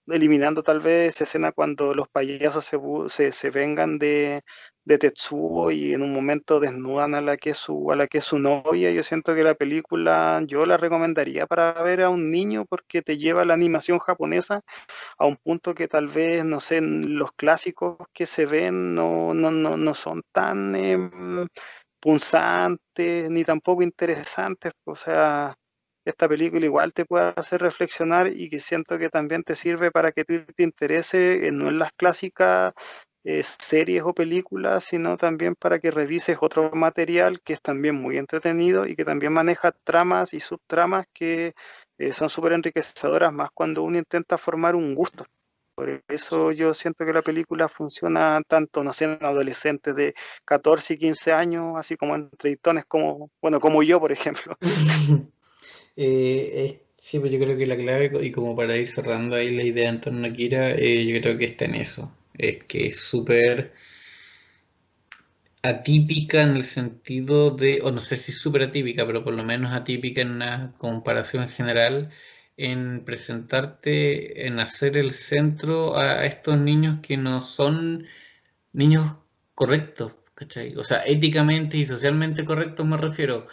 eliminando tal vez esa escena cuando los payasos se vengan de Tetsuo y en un momento desnudan a la que es su novia. Yo siento que la película yo la recomendaría para ver a un niño porque te lleva a la animación japonesa a un punto que tal vez, no sé, los clásicos que se ven no son tan punzantes ni tampoco interesantes. O sea, esta película igual te puede hacer reflexionar y que siento que también te sirve para que te interese, no en las clásicas series o películas, sino también para que revises otro material que es también muy entretenido y que también maneja tramas y subtramas que son súper enriquecedoras, más cuando uno intenta formar un gusto. Por eso yo siento que la película funciona tanto, no sé, en adolescentes de 14 y 15 años, así como en treintones como, bueno, como yo, por ejemplo. Sí, pues yo creo que la clave, y como para ir cerrando ahí la idea en torno a Kira, yo creo que está en eso. Es que es súper atípica en el sentido de, o no sé si súper atípica, pero por lo menos atípica en una comparación general, en presentarte, en hacer el centro a estos niños que no son niños correctos, ¿cachai? O sea, éticamente y socialmente correctos me refiero,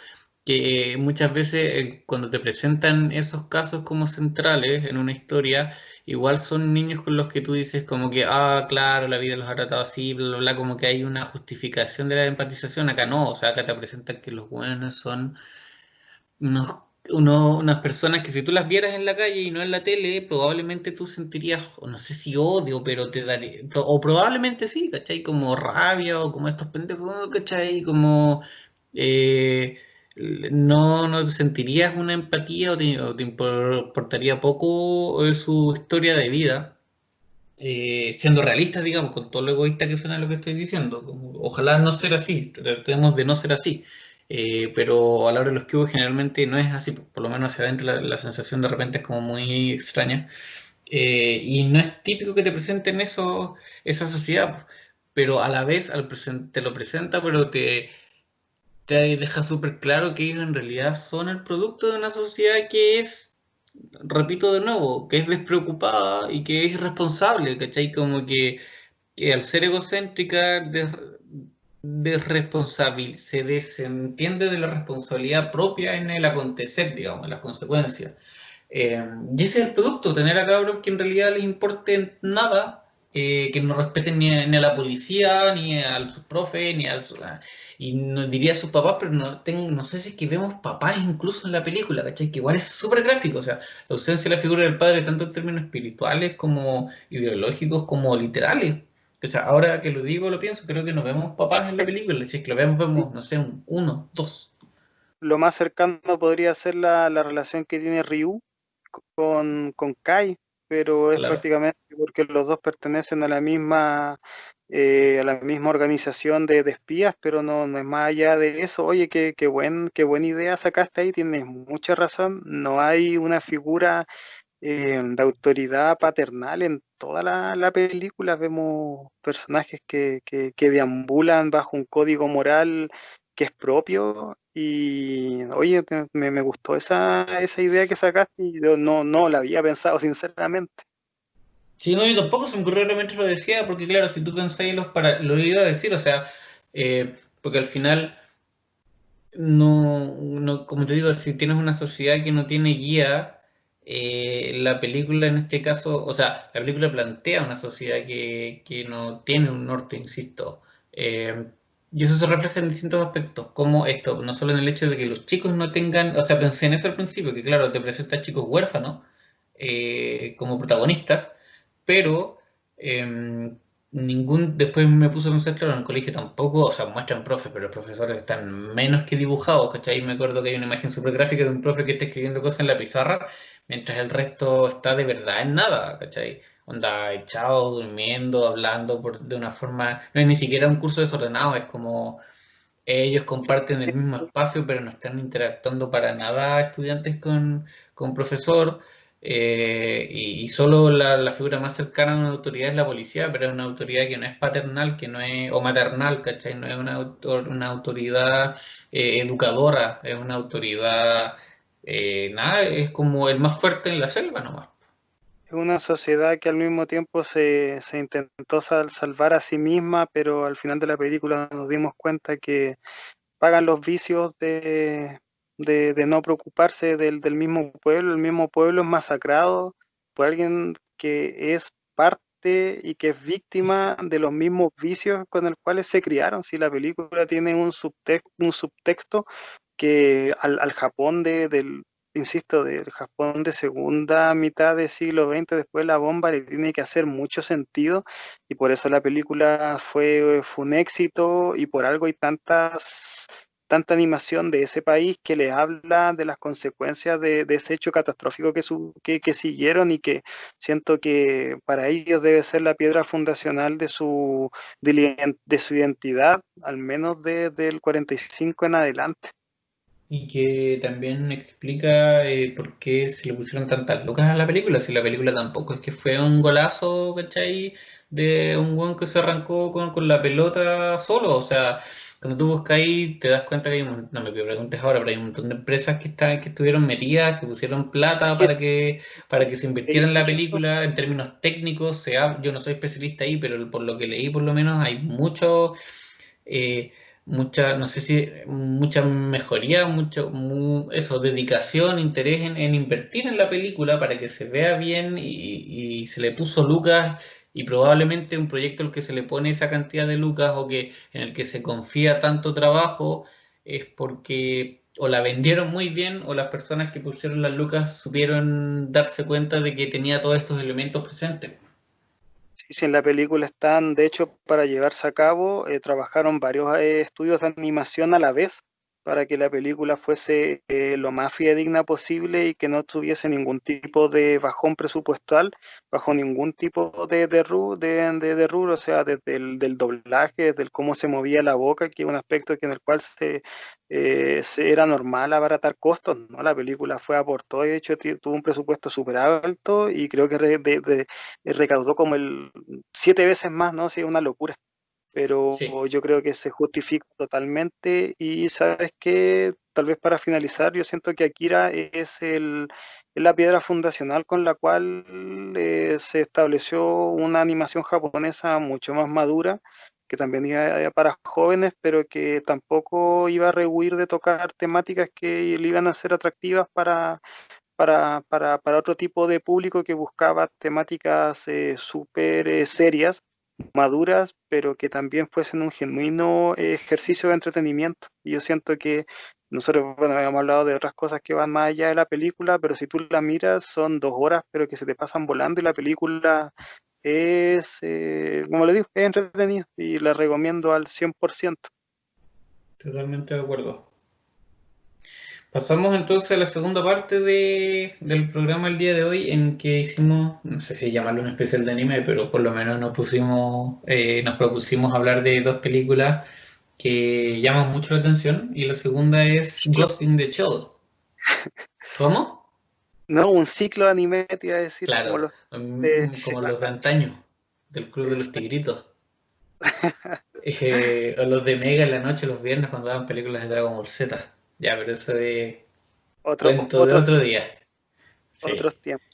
que muchas veces cuando te presentan esos casos como centrales en una historia, igual son niños con los que tú dices como que, ah, claro, la vida los ha tratado así, bla, bla, bla, como que hay una justificación de la empatización, acá no, o sea, acá te presentan que los buenos son unas personas que si tú las vieras en la calle y no en la tele, probablemente tú sentirías, o no sé si odio, pero te daría, o probablemente sí, ¿cachai? Como rabia o como estos pendejos, ¿cachai? Como no sentirías una empatía o te importaría poco su historia de vida. Siendo realistas, digamos, con todo lo egoísta que suena lo que estoy diciendo, ojalá no ser así, tratemos de no ser así. Pero a la hora de los que hubo generalmente no es así, por lo menos hacia adentro la sensación de repente es como muy extraña. Y no es típico que te presenten esa sociedad, po. Pero a la vez te lo presenta, pero te deja súper claro que ellos en realidad son el producto de una sociedad que es, repito de nuevo, que es despreocupada y que es irresponsable, ¿cachai? Como que al ser egocéntrica se desentiende de la responsabilidad propia en el acontecer, digamos, en las consecuencias. Y ese es el producto, tener a cabros que en realidad les importe nada, que no respeten ni a la policía, ni a sus profes, y no diría a sus papás, pero no sé si es que vemos papás incluso en la película, ¿cachai? Que igual es súper gráfico, o sea, la ausencia de la figura del padre, tanto en términos espirituales como ideológicos, como literales. O sea, ahora que lo digo, lo pienso, creo que no vemos papás en la película, si es que lo vemos, vemos, no sé, uno, dos. Lo más cercano podría ser la relación que tiene Ryu con Kai, pero es Claro. prácticamente porque los dos pertenecen a la misma organización de espías, pero no es más allá de eso. Oye, qué buena idea sacaste ahí, tienes mucha razón. No hay una figura de autoridad paternal en toda la película. Vemos personajes que deambulan bajo un código moral que es propio Y oye, me gustó esa idea que sacaste y yo no la había pensado sinceramente. Sí, no, yo tampoco se me ocurrió, realmente lo decía, porque claro, si tú pensáis en lo iba a decir, o sea, porque al final, como te digo, si tienes una sociedad que no tiene guía, la película en este caso, o sea, la película plantea una sociedad que no tiene un norte, insisto. Eh, y eso se refleja en distintos aspectos, como esto, no solo en el hecho de que los chicos no tengan, o sea, pensé en eso al principio, que claro, te presenta chicos huérfanos como protagonistas, pero después me puse a pensar, claro, en el colegio tampoco, o sea, muestran profes, pero los profesores están menos que dibujados, ¿cachai? Me acuerdo que hay una imagen súper gráfica de un profe que está escribiendo cosas en la pizarra, mientras el resto está de verdad en nada, ¿cachai? Onda, echado, durmiendo, hablando de una forma, no es ni siquiera un curso desordenado, es como ellos comparten el mismo espacio, pero no están interactuando para nada estudiantes con profesor. Y solo la figura más cercana a una autoridad es la policía, pero es una autoridad que no es paternal, que no es, o maternal, ¿cachai? No es una autoridad educadora, es una autoridad, nada, es como el más fuerte en la selva nomás. Es una sociedad que al mismo tiempo se intentó salvar a sí misma, pero al final de la película nos dimos cuenta que pagan los vicios de no preocuparse del mismo pueblo. El mismo pueblo es masacrado por alguien que es parte y que es víctima de los mismos vicios con los cuales se criaron. Si la película tiene un subtexto que al Japón insisto, del Japón de segunda mitad del siglo XX, después de la bomba, le tiene que hacer mucho sentido y por eso la película fue un éxito y por algo hay tanta animación de ese país que le habla de las consecuencias de ese hecho catastrófico que siguieron y que siento que para ellos debe ser la piedra fundacional de su identidad, al menos desde el 45 en adelante. Y que también explica por qué se le pusieron tantas lucas a la película, si la película tampoco es que fue un golazo, ¿cachai? De un weón que se arrancó con la pelota solo, o sea, cuando tú buscas ahí te das cuenta que hay no me preguntes ahora, pero hay un montón de empresas que estuvieron metidas, que pusieron plata Es, para que se invirtiera en la eso, película, en términos técnicos, yo no soy especialista ahí, pero por lo que leí por lo menos hay mucho eh, no sé si mucha mejoría, eso, dedicación, interés en invertir en la película para que se vea bien y se le puso lucas y probablemente un proyecto al que se le pone esa cantidad de lucas o que en el que se confía tanto trabajo es porque o la vendieron muy bien o las personas que pusieron las lucas supieron darse cuenta de que tenía todos estos elementos presentes. sí, sí, en la película están, de hecho, para llevarse a cabo, trabajaron varios estudios de animación a la vez para que la película fuese lo más fidedigna posible y que no tuviese ningún tipo de bajón presupuestal, bajo ningún tipo de rubro, o sea, desde el del doblaje, desde el cómo se movía la boca, que es un aspecto que en el cual era normal abaratar costos, ¿no? La película fue a por todo y de hecho tuvo un presupuesto súper alto y creo que recaudó como el 7 veces más, ¿no? Sí, es una locura. Sí. Pero yo creo que se justifica totalmente y sabes que tal vez para finalizar, yo siento que Akira es la piedra fundacional con la cual se estableció una animación japonesa mucho más madura, que también iba para jóvenes, pero que tampoco iba a rehuir de tocar temáticas que le iban a ser atractivas para otro tipo de público que buscaba temáticas súper serias, maduras, pero que también fuesen un genuino ejercicio de entretenimiento. Y yo siento que nosotros, bueno, habíamos hablado de otras cosas que van más allá de la película, pero si tú la miras, son 2 horas, pero que se te pasan volando y la película como le digo, es entretenida y la recomiendo al 100%. Totalmente de acuerdo. Pasamos entonces a la segunda parte del programa el día de hoy en que hicimos, no sé si llamarlo un especial de anime, pero por lo menos nos propusimos hablar de dos películas que llaman mucho la atención y la segunda es Ciclo, Ghost in the Shell. ¿Cómo? no, un ciclo de anime, te iba a decir, como Claro, los de como los de antaño, del Club de los Tigritos. O los de Mega en la noche, los viernes, cuando daban películas de Dragon Ball Z. Ya, pero eso es cuento de Otros, otro día. Sí. otros tiempos.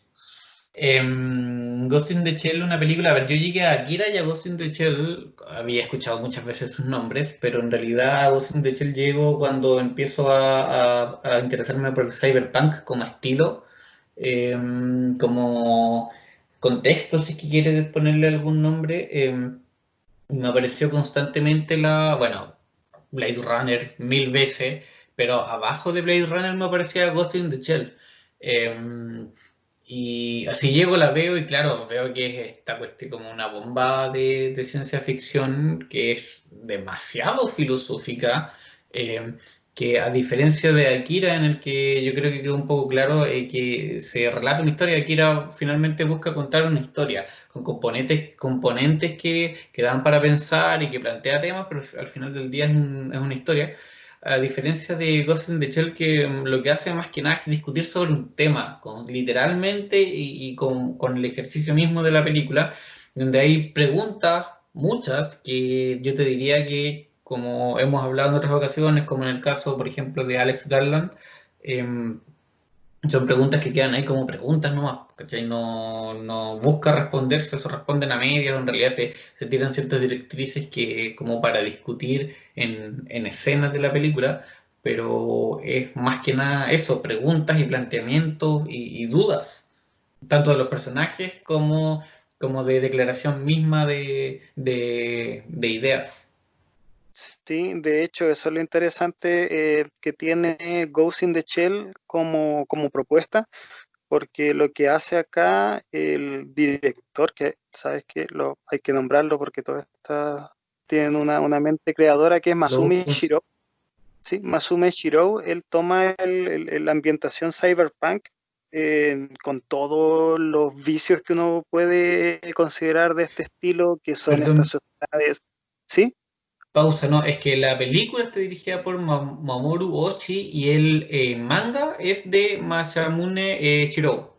Ghost in the Shell, una película. A ver, yo llegué a Akira y a Ghost in the Shell, había escuchado muchas veces sus nombres, pero en realidad a Ghost in the Shell llego cuando empiezo a interesarme por el cyberpunk como estilo, como contexto, si es que quiere ponerle algún nombre. Me apareció constantemente bueno, Blade Runner mil veces, pero abajo de Blade Runner me aparecía Ghost in the Shell. Em, y así llego, la veo y claro, veo que es esta cuestión como una bomba de ciencia ficción que es demasiado filosófica, que a diferencia de Akira, en el que yo creo que quedó un poco claro que se relata una historia, Akira finalmente busca contar una historia con componentes que dan para pensar y que plantea temas, pero al final del día es una historia. A diferencia de Ghost in the Shell, que lo que hace más que nada es discutir sobre un tema, literalmente y con el ejercicio mismo de la película, donde hay preguntas, muchas, que yo te diría que, como hemos hablado en otras ocasiones, como en el caso, por ejemplo, de Alex Garland, em, son preguntas que quedan ahí como preguntas nomás, ¿cachai? No busca responderse, o se responden a medias, o en realidad se tiran ciertas directrices que, como para discutir en escenas de la película, pero es más que nada eso, preguntas y planteamientos y dudas, tanto de los personajes como de declaración misma de ideas. Sí, de hecho, eso es lo interesante que tiene Ghost in the Shell como propuesta, porque lo que hace acá el director, que sabes que hay que nombrarlo porque todas estas tienen una mente creadora que es Lo Masumi busco Shiro. Sí, Masumi Shiro, él toma la ambientación cyberpunk con todos los vicios que uno puede considerar de este estilo, que son perdón, estas sociedades. ¿Sí? pausa, no, es que la película está dirigida por Mamoru Oshii y el manga es de Masamune Shirow.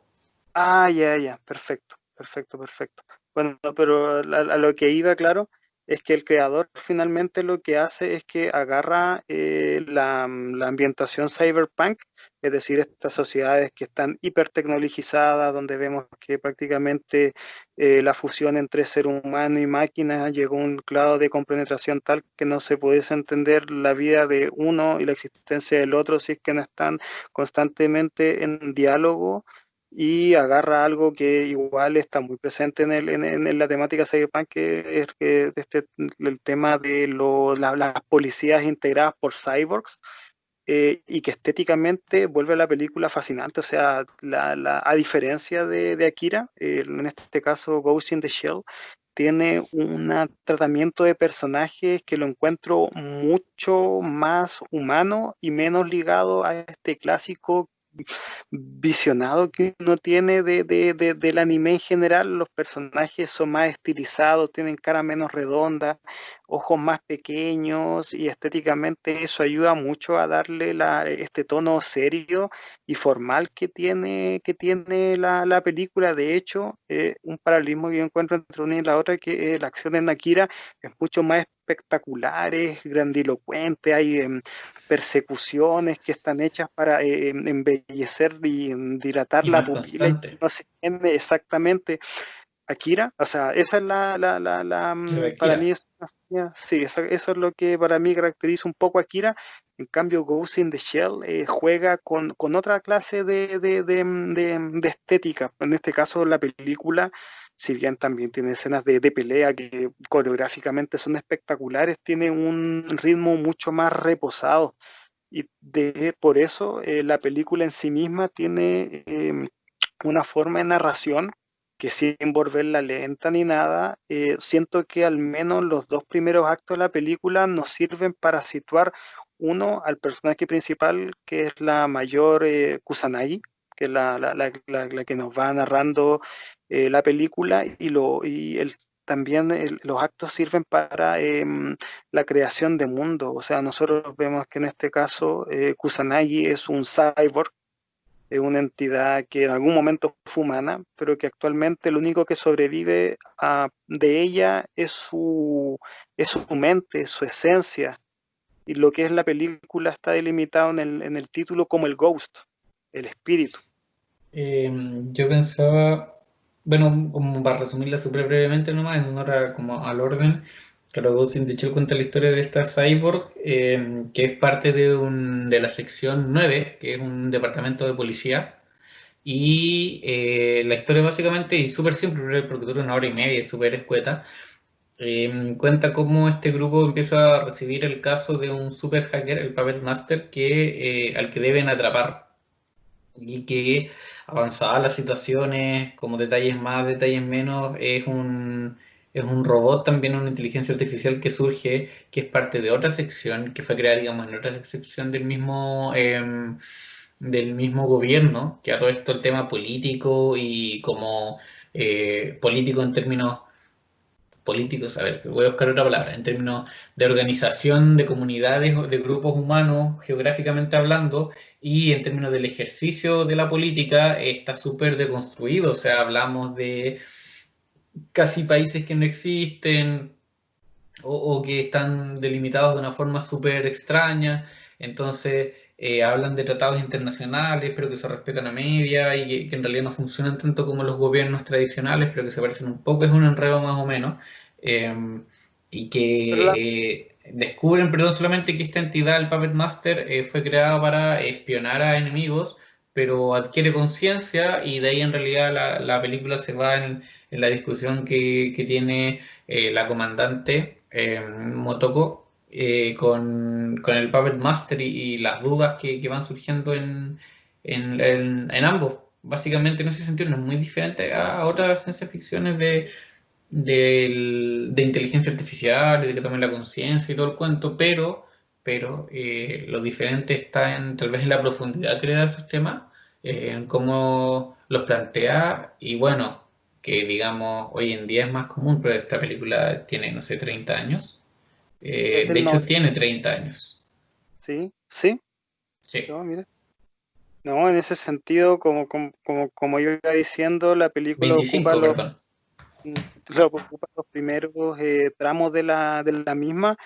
Ah, ya, ya, perfecto, perfecto, perfecto. Bueno, no, pero a lo que iba, claro, es que el creador finalmente lo que hace es que agarra la ambientación cyberpunk, es decir, estas sociedades que están hipertecnologizadas, donde vemos que prácticamente la fusión entre ser humano y máquina llegó a un grado de compenetración tal que no se pudiese entender la vida de uno y la existencia del otro si es que no están constantemente en diálogo y agarra algo que igual está muy presente en la temática cyberpunk, que es el tema de las policías integradas por cyborgs, y que estéticamente vuelve a la película fascinante. O sea, a diferencia de Akira, en este caso Ghost in the Shell, tiene un tratamiento de personajes que lo encuentro mucho más humano y menos ligado a este clásico visionado que uno tiene del anime en general. Los personajes son más estilizados, tienen cara menos redonda, ojos más pequeños y estéticamente eso ayuda mucho a darle este tono serio y formal que tiene la película. De hecho, un paralelismo que yo encuentro entre una y la otra, que la acción en Akira es mucho más espectacular, es grandilocuente, hay persecuciones que están hechas para embellecer y dilatar la Animar pupila y constante. no se entiende exactamente. Akira, o sea, esa es De para Akira. mí es sí, eso es lo que para mí caracteriza un poco a Akira. En cambio, Ghost in the Shell juega con otra clase de estética. En este caso, la película, si bien también tiene escenas de pelea que coreográficamente son espectaculares, tiene un ritmo mucho más reposado. Y por eso la película en sí misma tiene una forma de narración que sin volverla lenta ni nada, siento que al menos los dos primeros actos de la película nos sirven para situar uno al personaje principal, que es la mayor Kusanagi, que es la que nos va narrando la película, también los actos sirven para la creación de mundo. O sea, nosotros vemos que en este caso Kusanagi es un cyborg, es una entidad que en algún momento fue humana, pero que actualmente lo único que sobrevive de ella es su mente, su esencia. y lo que es la película está delimitado en el título como el ghost, el espíritu. Yo pensaba, bueno, como para resumirla súper brevemente nomás, en honor como al orden, claro, Ghost in the Shell cuenta la historia de esta cyborg, que es parte de la sección 9, que es un departamento de policía, y la historia básicamente, y súper simple, porque dura una hora y media, es súper escueta, cuenta cómo este grupo empieza a recibir el caso de un super hacker, el Puppet Master, al que deben atrapar y que avanzadas las situaciones, como detalles más, detalles menos, es un robot también, una inteligencia artificial que surge, que es parte de otra sección, que fue creada, digamos, en otra sección del mismo gobierno, que a todo esto el tema político y como político en términos políticos, a ver, voy a buscar otra palabra, en términos de organización de comunidades o de grupos humanos, geográficamente hablando, y en términos del ejercicio de la política, está súper deconstruido, o sea, hablamos de casi países que no existen o que están delimitados de una forma súper extraña, entonces hablan de tratados internacionales, pero que se respetan a media y que en realidad no funcionan tanto como los gobiernos tradicionales, pero que se parecen un poco, es un enredo más o menos, eh, y Pero la, que descubren, perdón, solamente que esta entidad, el Puppet Master, fue creada para espionar a enemigos, pero adquiere conciencia y de ahí en realidad la película se va en la discusión que tiene la comandante Motoko con el Puppet Master y las dudas que van surgiendo en ambos. Básicamente en ese sentido no es muy diferente a otras ciencia ficciones de inteligencia artificial y de que tomen la conciencia y todo el cuento, pero lo diferente está en tal vez en la profundidad que le da a esos temas, en cómo los plantea y bueno, que digamos hoy en día es más común, pero esta película tiene, no sé, 30 años. es De del hecho 90, tiene 30 años. sí, sí, Sí, no, mira. No, en ese sentido, como yo iba diciendo, la película ocupa 25 perdón. ocupa los primeros tramos de la misma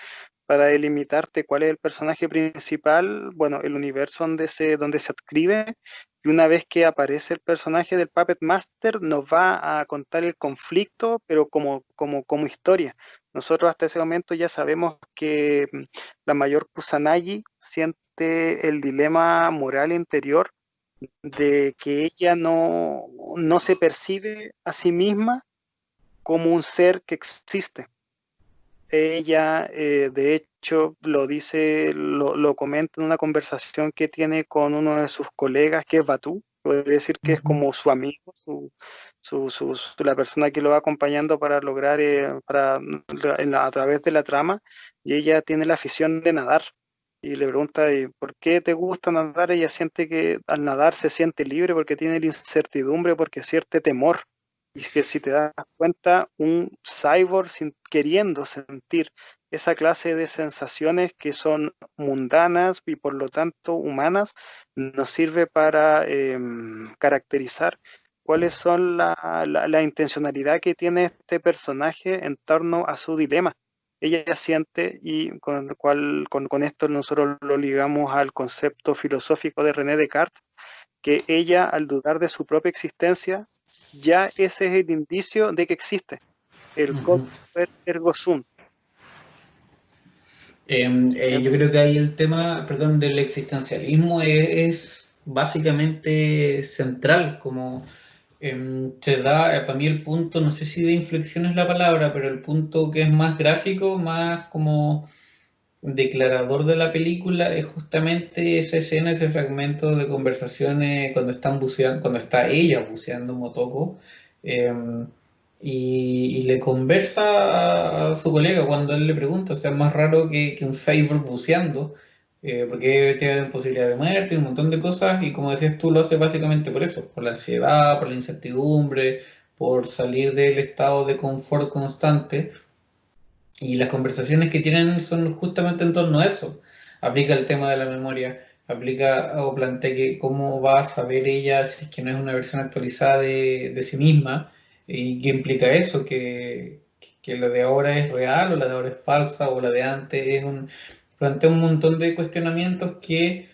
para delimitarte cuál es el personaje principal, bueno, el universo donde se adscribe, y una vez que aparece el personaje del Puppet Master, nos va a contar el conflicto, pero como historia. Nosotros hasta ese momento ya sabemos que la mayor Kusanagi siente el dilema moral interior de que ella no se percibe a sí misma como un ser que existe. Ella, de hecho, lo dice, lo comenta en una conversación que tiene con uno de sus colegas, que es Batú. Podría decir que es Ujú. como su amigo, la persona que lo va acompañando para lograr, a través de la trama, y ella tiene la afición de nadar. Y le pregunta, ¿y por qué te gusta nadar? Ella siente que al nadar se siente libre porque tiene la incertidumbre, porque siente temor. Y es que si te das cuenta, un cyborg queriendo sentir esa clase de sensaciones que son mundanas y por lo tanto humanas, nos sirve para caracterizar cuáles son la intencionalidad que tiene este personaje en torno a su dilema. Ella siente, y con esto nosotros lo ligamos al concepto filosófico de René Descartes, que ella, al dudar de su propia existencia, ya ese es el indicio de que existe, el Ujú. cogito ergo sum. Yo Es, creo que ahí el tema, perdón, del existencialismo es básicamente central, como se da, para mí el punto, no sé si de inflexión es la palabra, pero el punto que es más gráfico, más como declarador de la película es justamente esa escena, ese fragmento de conversaciones cuando están buceando, cuando está ella buceando Motoko, y le conversa a su colega cuando él le pregunta, o sea, es más raro que un cyborg buceando, porque tiene posibilidad de muerte y un montón de cosas, y como decías tú, lo hace básicamente por eso, por la ansiedad, por la incertidumbre, por salir del estado de confort constante y las conversaciones que tienen son justamente en torno a eso. Aplica el tema de la memoria, aplica o plantea que cómo va a saber ella si es que no es una versión actualizada de sí misma y qué implica eso, que la de ahora es real o la de ahora es falsa o la de antes es un... plantea un montón de cuestionamientos que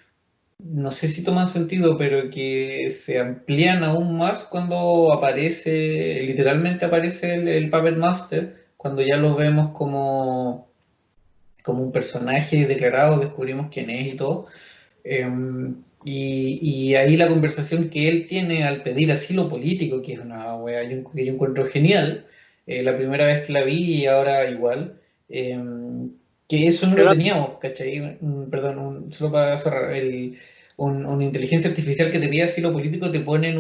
no sé si toman sentido, pero que se amplían aún más cuando aparece, literalmente aparece el Puppet Master, cuando ya lo vemos como un personaje declarado, descubrimos quién es y todo. Eh, y ahí la conversación que él tiene al pedir asilo político, que es una wea que yo encuentro genial, la primera vez que la vi y ahora igual, eh, que eso no ¿Qué lo edad? teníamos, ¿cachai? Perdón, solo para cerrar, una inteligencia artificial que te pide asilo político te pone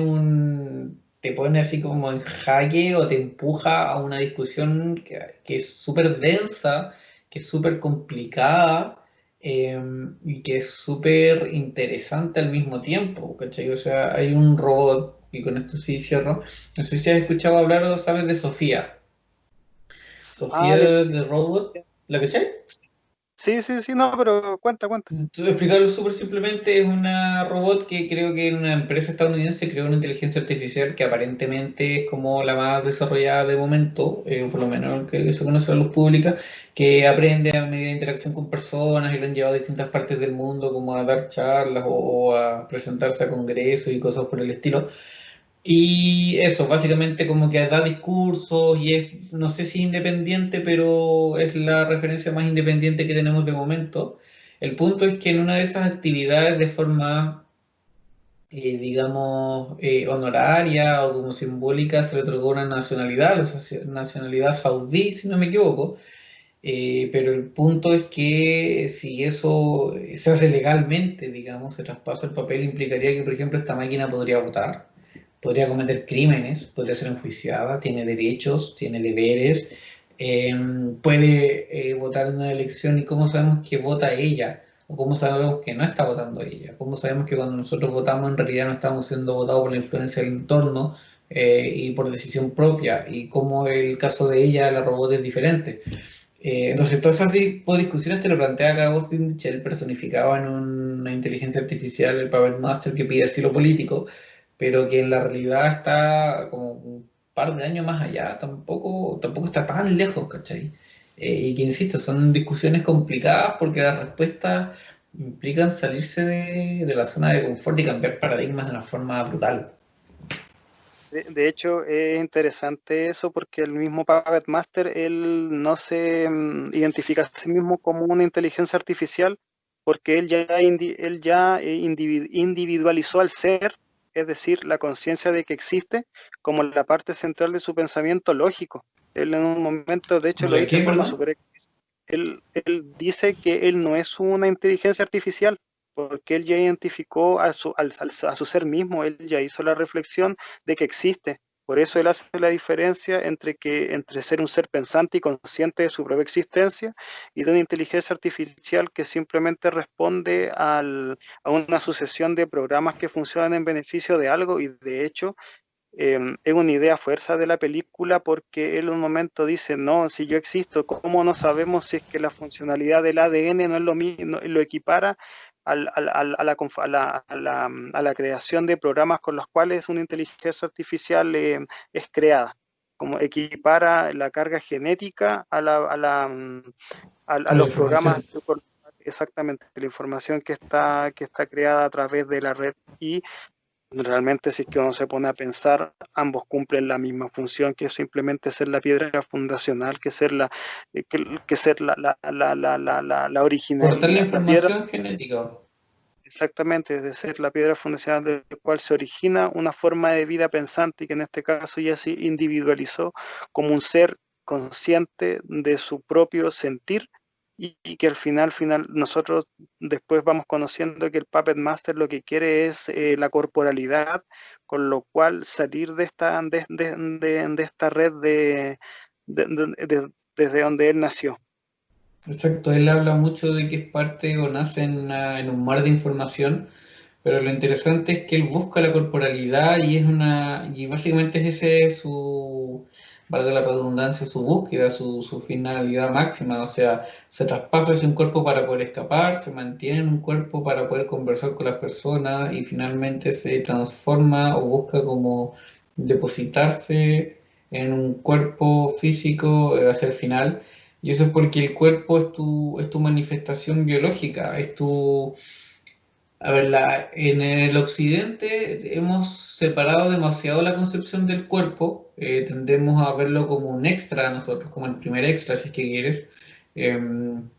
así como en jaque o te empuja a una discusión que es súper densa, que es súper complicada, y que es súper interesante al mismo tiempo, ¿cachai? O sea, hay un robot, y con esto sí cierro, no sé si has escuchado hablar o sabes de Sofía. Ah, Sofía de Robot, ¿la cachai? sí, sí, sí, no, pero cuenta, cuenta. Entonces, explicarlo súper simplemente, es una robot que creo que una empresa estadounidense creó una inteligencia artificial que aparentemente es como la más desarrollada de momento, o por lo menos que se conoce a la luz pública, que aprende a medida de interacción con personas y lo han llevado a distintas partes del mundo, como a dar charlas o a presentarse a congresos y cosas por el estilo. Y eso, básicamente como que da discursos y es, no sé si independiente, pero es la referencia más independiente que tenemos de momento. El punto es que en una de esas actividades de forma, digamos, honoraria o como simbólica se le otorgó una nacionalidad, la nacionalidad saudí, si no me equivoco. Pero el punto es que si eso se hace legalmente, digamos, se traspasa el papel, implicaría que, por ejemplo, esta máquina podría votar, podría cometer crímenes, podría ser enjuiciada, tiene derechos, tiene deberes, eh, puede votar en una elección. ¿Y cómo sabemos que vota ella? ¿O cómo sabemos que no está votando ella? ¿Cómo sabemos que cuando nosotros votamos en realidad no estamos siendo votados por la influencia del entorno, y por decisión propia? Y cómo el caso de ella, la robot, es diferente. Entonces, todo ese tipo de discusiones te lo plantea acá Agustín Shell personificado en una inteligencia artificial, el Puppet Master, que pide asilo político, pero que en la realidad está como un par de años más allá, tampoco está tan lejos, ¿cachai? Y que, insisto, son discusiones complicadas porque las respuestas implican salirse de la zona de confort y cambiar paradigmas de una forma brutal. De hecho, es interesante eso porque el mismo Puppet Master, él no se identifica a sí mismo como una inteligencia artificial porque él ya individualizó al ser, es decir, la conciencia de que existe como la parte central de su pensamiento lógico. Él en un momento, de hecho, lo ¿La dice qué, de forma perdón? súper él dice que él no es una inteligencia artificial, porque él ya identificó a su ser mismo, él ya hizo la reflexión de que existe. Por eso él hace la diferencia entre ser un ser pensante y consciente de su propia existencia y de una inteligencia artificial que simplemente responde a una sucesión de programas que funcionan en beneficio de algo y de hecho es una idea fuerza de la película porque él en un momento dice, no, si yo existo, ¿cómo no sabemos si es que la funcionalidad del ADN no es lo mismo, lo equipara a la creación de programas con los cuales una inteligencia artificial es creada? Como equipara la carga genética a A la los programas, información. exactamente, la información que está creada a través de la red y realmente, si es que uno se pone a pensar, ambos cumplen la misma función, que es simplemente ser la piedra fundacional, que ser que ser la original, Cortar la la piedra, información genética. exactamente, de ser la piedra fundacional del cual se origina una forma de vida pensante y que en este caso ya se individualizó como un ser consciente de su propio sentir y que al final nosotros después vamos conociendo que el Puppet Master lo que quiere es la corporalidad, con lo cual salir de esta red desde donde él nació. Exacto, él habla mucho de que es parte o nace en un mar de información, pero lo interesante es que él busca la corporalidad y básicamente es ese su, valga la redundancia, su búsqueda, su finalidad máxima. O sea, se traspasa ese un cuerpo para poder escapar, se mantiene en un cuerpo para poder conversar con las personas y finalmente se transforma o busca como depositarse en un cuerpo físico, hacia el final. Y eso es porque el cuerpo es tu manifestación biológica, es tu... A ver, en el occidente hemos separado demasiado la concepción del cuerpo, tendemos a verlo como un extra nosotros, como el primer extra, si es que quieres, eh,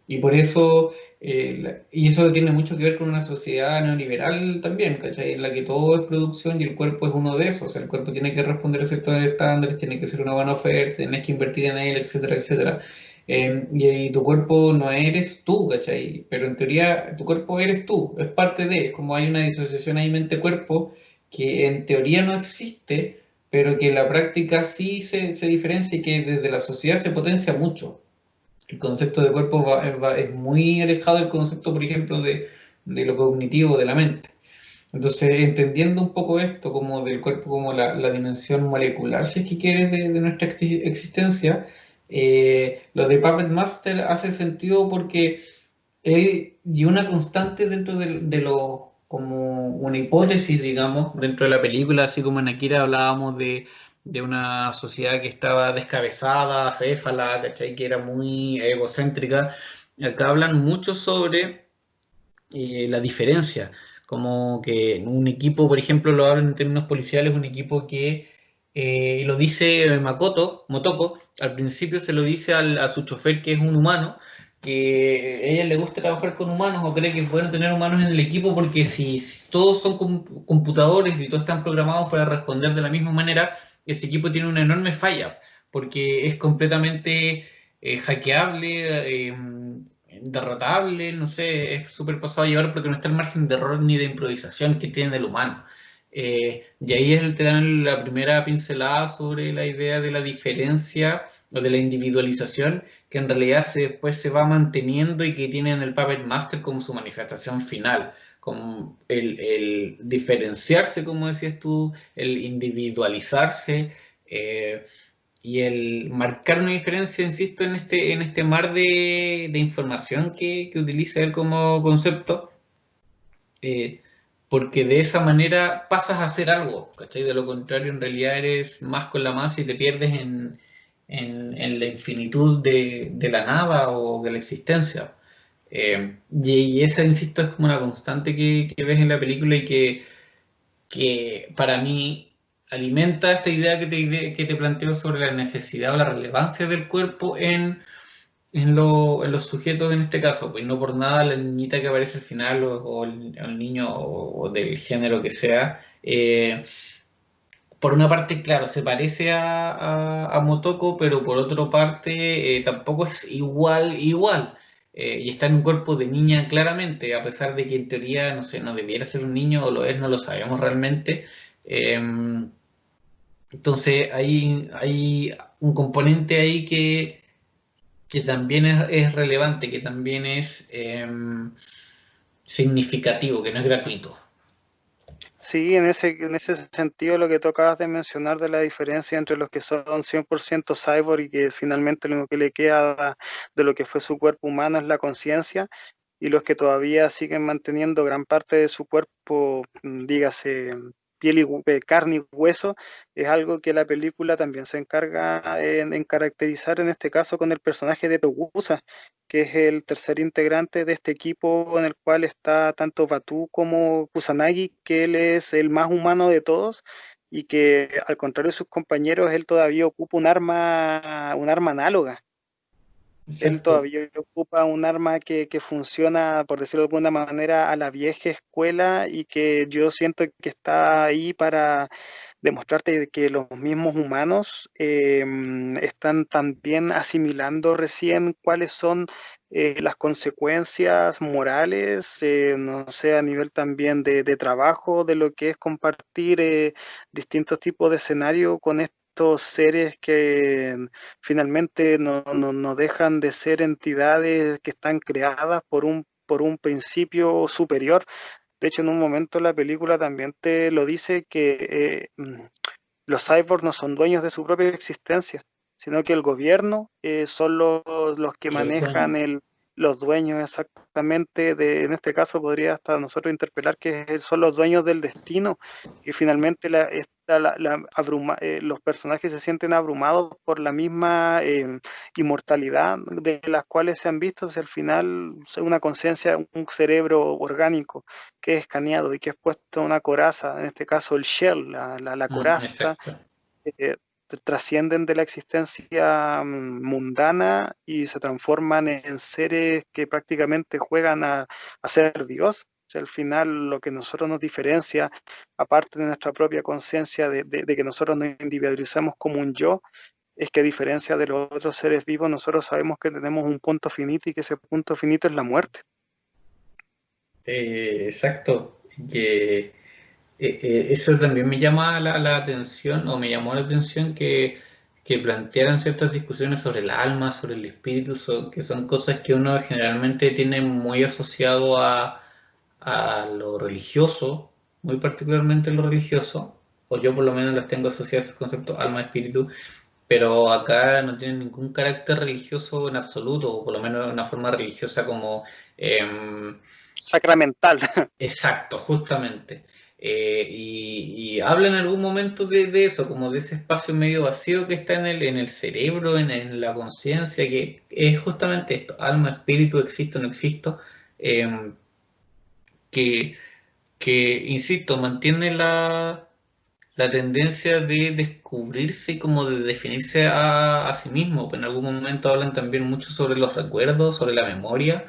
y por eso, y eso tiene mucho que ver con una sociedad neoliberal también, ¿cachai? En la que todo es producción y el cuerpo es uno de esos, o sea, el cuerpo tiene que responder a ciertos estándares, tiene que ser una buena oferta, tienes que invertir en él, etcétera, etcétera. Y tu cuerpo no eres tú, ¿cachai? Pero en teoría tu cuerpo eres tú, es parte de, es como hay una disociación ahí mente-cuerpo que en teoría no existe, pero que en la práctica sí se diferencia y que desde la sociedad se potencia mucho. El concepto de cuerpo es muy alejado del concepto, por ejemplo, de lo cognitivo, de la mente. Entonces, entendiendo un poco esto como del cuerpo, como la dimensión molecular, si es que quieres, de nuestra existencia, lo de Puppet Master hace sentido porque y una constante dentro de lo, como una hipótesis, digamos, dentro de la película, así como en Akira hablábamos de una sociedad que estaba descabezada, acéfala, ¿cachai? Que era muy egocéntrica. Acá hablan mucho sobre la diferencia, como que un equipo, por ejemplo, lo hablan en términos policiales, un equipo que lo dice Motoko, al principio se lo dice a su chofer que es un humano, que a ella le gusta trabajar con humanos o cree que es bueno tener humanos en el equipo porque si todos son computadores y todos están programados para responder de la misma manera, ese equipo tiene una enorme falla porque es completamente hackeable, derrotable, no sé, es súper pasado a llevar porque no está el margen de error ni de improvisación que tiene el humano. Y ahí te dan la primera pincelada sobre la idea de la diferencia o de la individualización que en realidad después se va manteniendo y que tiene en el Puppet Master como su manifestación final, como el diferenciarse, como decías tú, el individualizarse. Y el marcar una diferencia, insisto, en este mar de información que utiliza él como concepto, eh, porque de esa manera pasas a hacer algo, ¿cachai? De lo contrario, en realidad eres más con la masa y te pierdes en la infinitud de la nada o de la existencia. Y esa, insisto, es como una constante que ves en la película y que para mí alimenta esta idea que te planteo sobre la necesidad o la relevancia del cuerpo en los sujetos en este caso, pues no por nada la niñita que aparece al final o el niño o del género que sea, por una parte, claro, se parece a Motoko, pero por otra parte tampoco es igual. Y está en un cuerpo de niña claramente, a pesar de que en teoría, no sé, no debiera ser un niño o lo es, no lo sabemos realmente. Eh, entonces hay un componente ahí que también es relevante, que también es significativo, que no es gratuito. Sí, en ese sentido lo que tú acabas de mencionar de la diferencia entre los que son 100% cyborg y que finalmente lo único que le queda de lo que fue su cuerpo humano es la conciencia, y los que todavía siguen manteniendo gran parte de su cuerpo, dígase, piel y carne y hueso, es algo que la película también se encarga en caracterizar en este caso con el personaje de Togusa, que es el tercer integrante de este equipo en el cual está tanto Batu como Kusanagi, que él es el más humano de todos y que al contrario de sus compañeros, él todavía ocupa un arma análoga. Él Exacto. todavía ocupa un arma que funciona, por decirlo de alguna manera, a la vieja escuela y que yo siento que está ahí para demostrarte que los mismos humanos están también asimilando recién cuáles son las consecuencias morales, no sé, a nivel también de trabajo, de lo que es compartir distintos tipos de escenario con estos seres que finalmente no dejan de ser entidades que están creadas por un principio superior. De hecho, en un momento la película también te lo dice que los cyborgs no son dueños de su propia existencia, sino que el gobierno son los que Y los manejan dueños. los dueños exactamente en este caso podría hasta nosotros interpelar que son los dueños del destino, y finalmente los personajes se sienten abrumados por la misma inmortalidad de las cuales se han visto, si al final es una conciencia, un cerebro orgánico que es escaneado y que es puesto en una coraza, en este caso el shell, la coraza, Exacto. eh, trascienden de la existencia mundana y se transforman en seres que prácticamente juegan a ser Dios. O sea, al final lo que nosotros nos diferencia, aparte de nuestra propia conciencia de que nosotros nos individualizamos como un yo, es que a diferencia de los otros seres vivos, nosotros sabemos que tenemos un punto finito y que ese punto finito es la muerte. Exacto. Que eso también me llama la atención, o me llamó la atención que plantearan ciertas discusiones sobre el alma, sobre el espíritu, que son cosas que uno generalmente tiene muy asociado a lo religioso, muy particularmente lo religioso, o yo por lo menos las tengo asociadas a esos conceptos alma, espíritu, pero acá no tienen ningún carácter religioso en absoluto, o por lo menos de una forma religiosa como... Sacramental. exacto, justamente. Y habla en algún momento de eso, como de ese espacio medio vacío que está en el cerebro, en la conciencia, que es justamente esto, alma, espíritu, existo, no existo, eh, que, insisto, mantiene la tendencia de descubrirse y como de definirse a sí mismo. En algún momento hablan también mucho sobre los recuerdos, sobre la memoria.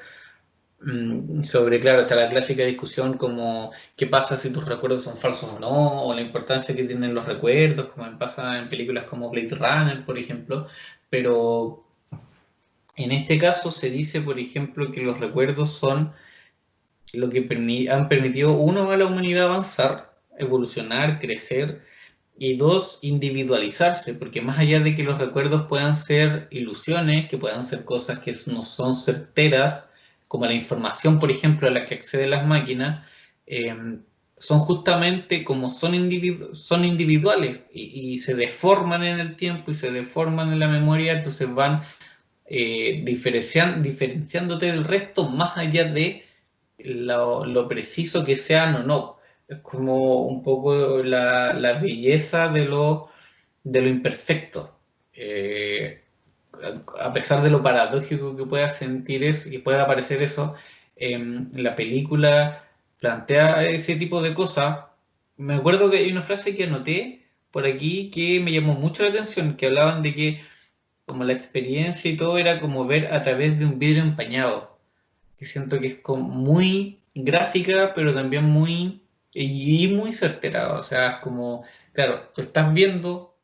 Sobre, claro, está la clásica discusión como qué pasa si tus recuerdos son falsos o no, o la importancia que tienen los recuerdos, como pasa en películas como Blade Runner, por ejemplo. Pero en este caso se dice, por ejemplo, que los recuerdos son lo que han permitido, uno, a la humanidad avanzar, evolucionar, crecer, y dos, individualizarse, porque más allá de que los recuerdos puedan ser ilusiones, que puedan ser cosas que no son certeras, como la información, por ejemplo, a la que acceden las máquinas, eh, son justamente como son individuales y se deforman en el tiempo y se deforman en la memoria, entonces van diferenciándote del resto más allá de lo preciso que sean o no. Es como un poco la belleza de lo imperfecto. A pesar de lo paradójico que pueda sentir eso y pueda parecer eso, la película plantea ese tipo de cosas. Me acuerdo que hay una frase que anoté por aquí que me llamó mucho la atención, que hablaban de que como la experiencia y todo era como ver a través de un vidrio empañado, que siento que es como muy gráfica, pero también y muy certera. O sea, es como, claro, tú estás viendo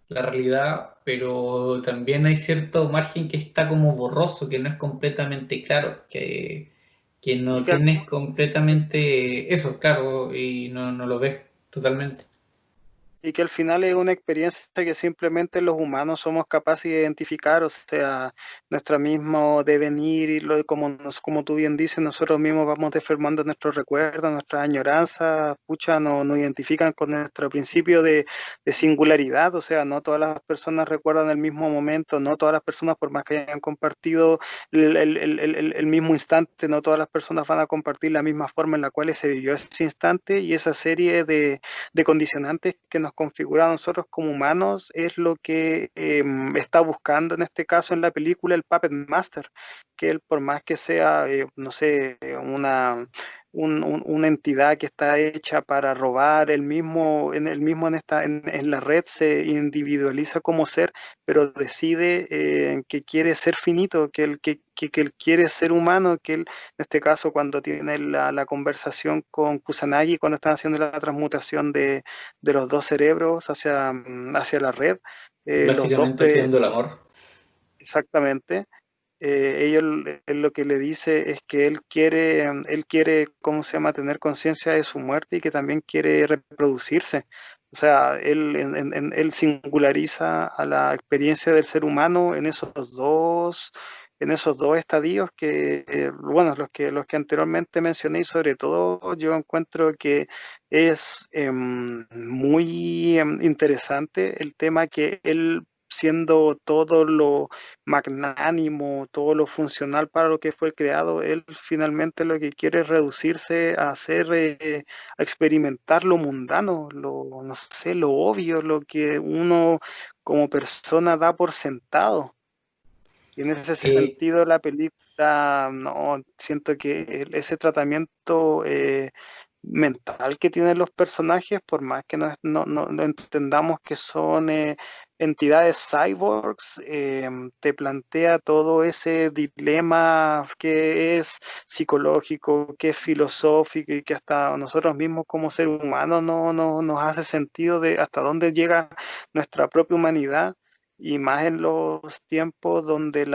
la realidad, pero también hay cierto margen que está como borroso, que no es completamente claro, que Y no que tienes completamente eso, claro, y no lo ves totalmente. y que al final es una experiencia que simplemente los humanos somos capaces de identificar, o sea, nuestro mismo devenir y como tú bien dices, nosotros mismos vamos deformando nuestros recuerdos, nuestras añoranzas, pucha, nos identifican con nuestro principio de singularidad, o sea, no todas las personas recuerdan el mismo momento, no todas las personas, por más que hayan compartido el mismo instante, no todas las personas van a compartir la misma forma en la cual se vivió ese instante, y esa serie de condicionantes que nos configura a nosotros como humanos es lo que está buscando en este caso en la película el Puppet Master, que él por más que sea, no sé, una entidad que está hecha para robar, en la red se individualiza como ser, pero decide que quiere ser finito, que él quiere ser humano, que él, en este caso, cuando tiene la conversación con Kusanagi, cuando están haciendo la transmutación de los dos cerebros hacia la red, los dos, Básicamente haciendo el amor. exactamente, él lo que le dice es que él quiere, ¿cómo se llama?, tener conciencia de su muerte y que también quiere reproducirse. O sea, él singulariza a la experiencia del ser humano en esos dos estadios que, bueno, los que anteriormente mencioné, y sobre todo yo encuentro que es muy interesante el tema que él siendo todo lo magnánimo, todo lo funcional para lo que fue creado, él finalmente lo que quiere es reducirse a hacer, a experimentar lo mundano, no sé, lo obvio, lo que uno como persona da por sentado. Y en ese Eh, sentido la película, no, siento que ese tratamiento mental que tienen los personajes, por más que no entendamos que son entidades cyborgs, te plantea todo ese dilema que es psicológico, que es filosófico y que hasta nosotros mismos como ser humanos no nos hace sentido de hasta dónde llega nuestra propia humanidad. Y más en los tiempos donde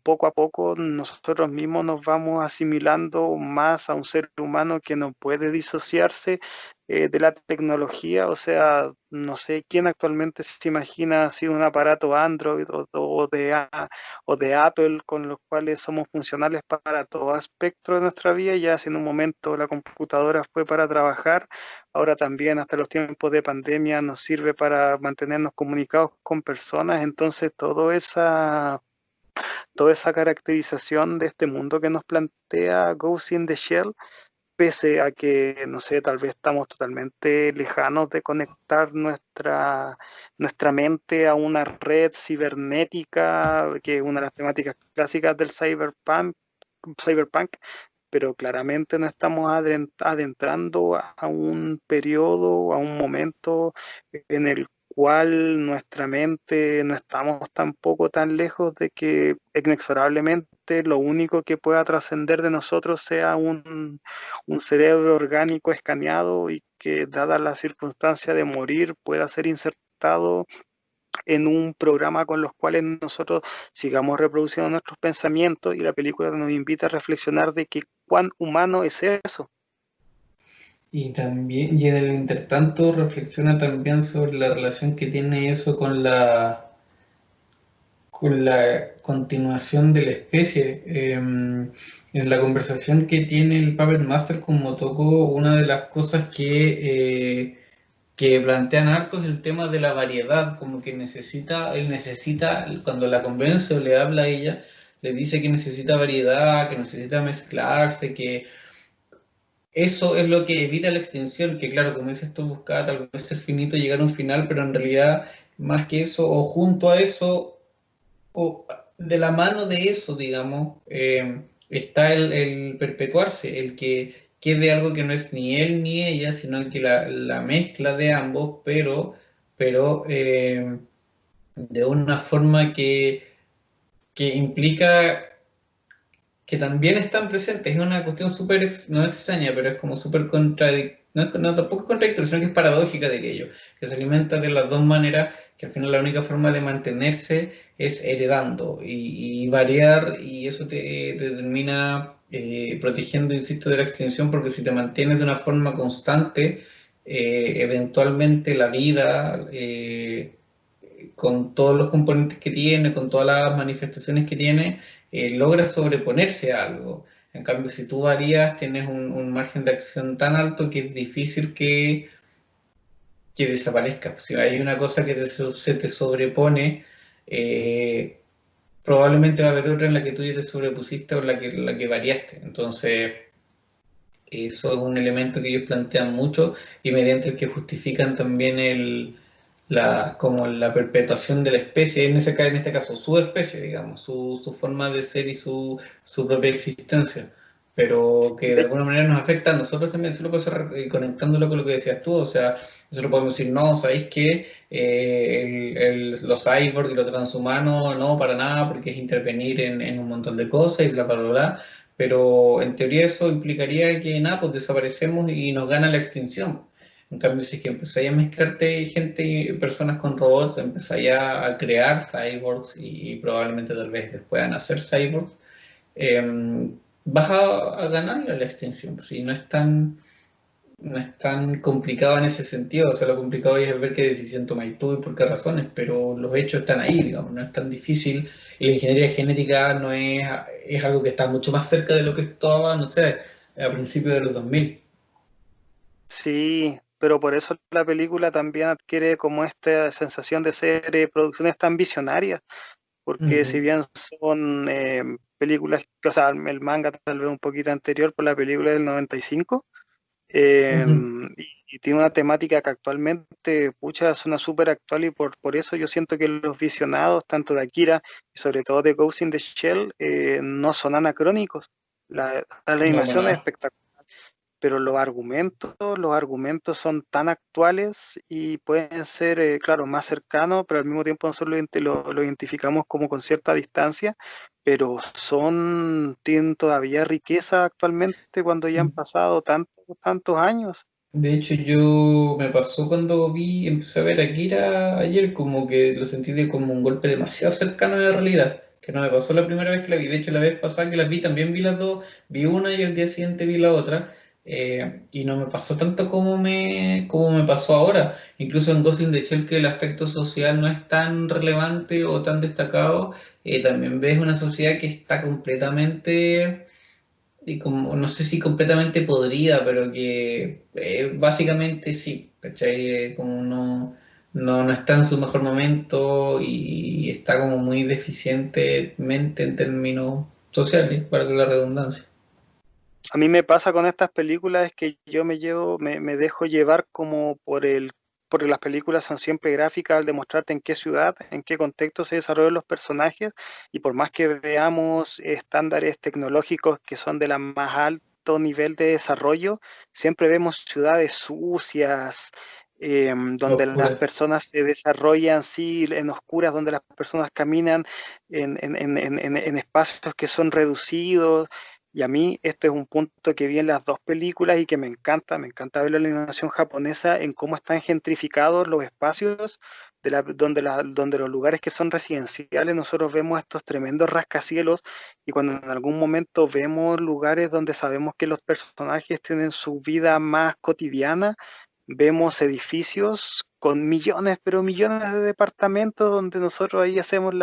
poco a poco nosotros mismos nos vamos asimilando más a un ser humano que no puede disociarse de la tecnología. O sea, no sé quién actualmente se imagina así un aparato Android o de Apple con los cuales somos funcionales para todo aspecto de nuestra vida. Ya si en un momento la computadora fue para trabajar, ahora también hasta los tiempos de pandemia nos sirve para mantenernos comunicados con personas. Entonces, toda esa caracterización de este mundo que nos plantea Ghost in the Shell, pese a que, no sé, tal vez estamos totalmente lejanos de conectar nuestra mente a una red cibernética, que es una de las temáticas clásicas del cyberpunk, pero claramente no estamos adentrando a un periodo, a un momento en el cual nuestra mente no estamos tampoco tan lejos de que inexorablemente lo único que pueda trascender de nosotros sea un cerebro orgánico escaneado y que dada la circunstancia de morir pueda ser insertado en un programa con los cuales nosotros sigamos reproduciendo nuestros pensamientos, y la película nos invita a reflexionar de que cuán humano es eso. y también, y en el intertanto reflexiona también sobre la relación que tiene eso con la continuación de la especie. En la conversación que tiene el Puppet Master con Motoko, una de las cosas que plantean harto es el tema de la variedad, como que él necesita, cuando la convence o le habla a ella, le dice que necesita variedad, que necesita mezclarse, que eso es lo que evita la extinción, que claro, como dices tú, buscaba tal vez ser finito, llegar a un final, pero en realidad, más que eso, o junto a eso, o de la mano de eso, digamos, está el perpetuarse, el que quede algo que no es ni él ni ella, sino que la mezcla de ambos, pero de una forma que implica que también están presentes. Es una cuestión súper, no extraña, pero es como súper contradictoria. No, no, tampoco es contradictorio, sino que es paradójica de aquello, que se alimenta de las dos maneras, que al final la única forma de mantenerse es heredando y variar, y eso te termina protegiendo, insisto, de la extinción, porque si te mantienes de una forma constante, eventualmente la vida, con todos los componentes que tiene, con todas las manifestaciones que tiene, logra sobreponerse a algo. En cambio, si tú varías, tienes un margen de acción tan alto que es difícil que desaparezca. Si hay una cosa que se te sobrepone, eh, probablemente va a haber otra en la que tú ya te sobrepusiste o la que variaste. Entonces, eso es un elemento que ellos plantean mucho y mediante el que justifican también como la perpetuación de la especie, en este caso su especie, digamos, su forma de ser y su propia existencia, pero que de De, alguna manera nos afecta a nosotros también, solo conectándolo con lo que decías tú, o sea, nosotros podemos decir, no, ¿sabéis qué? Los cyborgs y los transhumanos, no, para nada, porque es intervenir en un montón de cosas y bla, bla, bla, bla, pero en teoría eso implicaría que nada, pues desaparecemos y nos gana la extinción. En cambio, si es que empezáis a mezclarte gente, personas con robots, empezáis a crear cyborgs y probablemente tal vez después van a hacer cyborgs, vas a ganar la extinción. Si no es tan complicado en ese sentido, o sea, lo complicado es ver qué decisión tomáis tú y por qué razones, pero los hechos están ahí, digamos, no es tan difícil. Y la ingeniería genética no es algo que está mucho más cerca de lo que estaba, no sé, a principios de los 2000. sí, pero por eso la película también adquiere como esta sensación de ser producciones tan visionarias, porque si Ujú, bien son películas, o sea, el manga tal vez un poquito anterior por la película del 95, eh, ujú. y tiene una temática que actualmente, pucha, es una súper actual y por eso yo siento que los visionados, tanto de Akira y sobre todo de Ghost in the Shell, no son anacrónicos. La No, animación es bueno. espectacular, pero los argumentos son tan actuales y pueden ser, claro, más cercanos, pero al mismo tiempo nosotros lo identificamos como con cierta distancia, pero tienen todavía riqueza actualmente cuando ya han pasado tantos años. De hecho, yo me pasó cuando empecé a ver Akira ayer, como que lo sentí de como un golpe demasiado cercano a la realidad, que no me pasó la primera vez que la vi. De hecho, la vez pasada que las vi también vi las dos, vi una y el día siguiente vi la otra, y no me pasó tanto como me pasó ahora. Incluso en Ghost in the Shell, que el aspecto social no es tan relevante o tan destacado, también ves una sociedad que está completamente y como, no sé si completamente podría, pero que básicamente sí, ¿cachai? Como no está en su mejor momento y está como muy deficientemente en términos sociales, para que la redundancia. A mí me pasa con estas películas es que yo me dejo llevar como porque las películas son siempre gráficas al demostrarte en qué ciudad, en qué contexto se desarrollan los personajes, y por más que veamos estándares tecnológicos que son de la más alto nivel de desarrollo, siempre vemos ciudades sucias, donde las Oscura. personas se desarrollan, sí, en oscuras, donde las personas caminan en espacios que son reducidos, y a mí este es un punto que vi en las dos películas y que me encanta ver la animación japonesa en cómo están gentrificados los espacios donde los lugares que son residenciales nosotros vemos estos tremendos rascacielos, y cuando en algún momento vemos lugares donde sabemos que los personajes tienen su vida más cotidiana, vemos edificios con millones, pero millones de departamentos donde nosotros ahí hacemos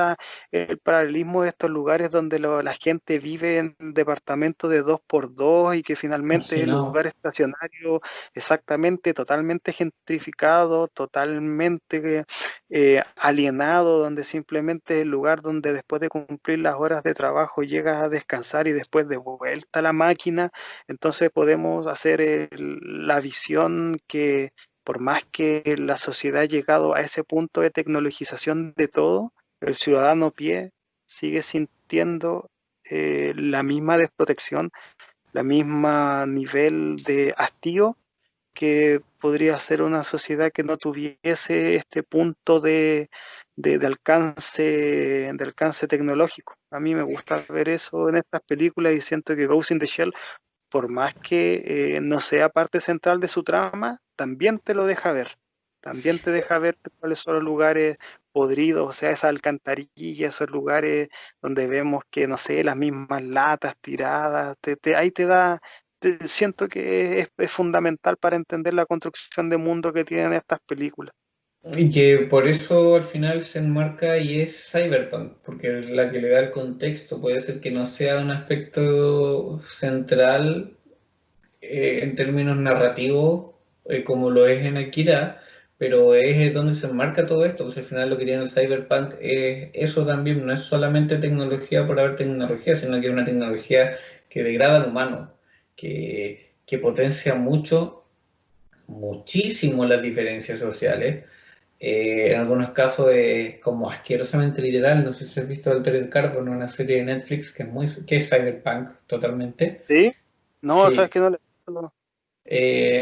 el paralelismo de estos lugares donde la gente vive en departamentos de dos por dos y que finalmente el Marginado. lugar estacionario exactamente totalmente gentrificado, totalmente alienado, donde simplemente es el lugar donde después de cumplir las horas de trabajo llegas a descansar y después de vuelta a la máquina. Entonces podemos hacer la visión que por más que la sociedad ha llegado a ese punto de tecnologización de todo, el ciudadano a pie sigue sintiendo la misma desprotección, la misma nivel de hastío que podría ser una sociedad que no tuviese este punto de alcance tecnológico. A mí me gusta ver eso en estas películas y siento que Ghost in the Shell, por más que no sea parte central de su trama, también te lo deja ver. También te deja ver cuáles son los lugares podridos, o sea, esas alcantarillas, esos lugares donde vemos que, no sé, las mismas latas tiradas, ahí te da, siento que es fundamental para entender la construcción de mundo que tienen estas películas. Y que por eso al final se enmarca y es cyberpunk, porque es la que le da el contexto. Puede ser que no sea un aspecto central en términos narrativos, como lo es en Akira, pero es donde se enmarca todo esto, pues al final lo que tiene el cyberpunk es eso también, no es solamente tecnología por haber tecnología, sino que es una tecnología que degrada al humano, que potencia mucho, muchísimo las diferencias sociales. En algunos casos es como asquerosamente literal, no sé si has visto Altered Carbon, una serie de Netflix que es cyberpunk totalmente. ¿Sí? No, sabes Sí, que no le...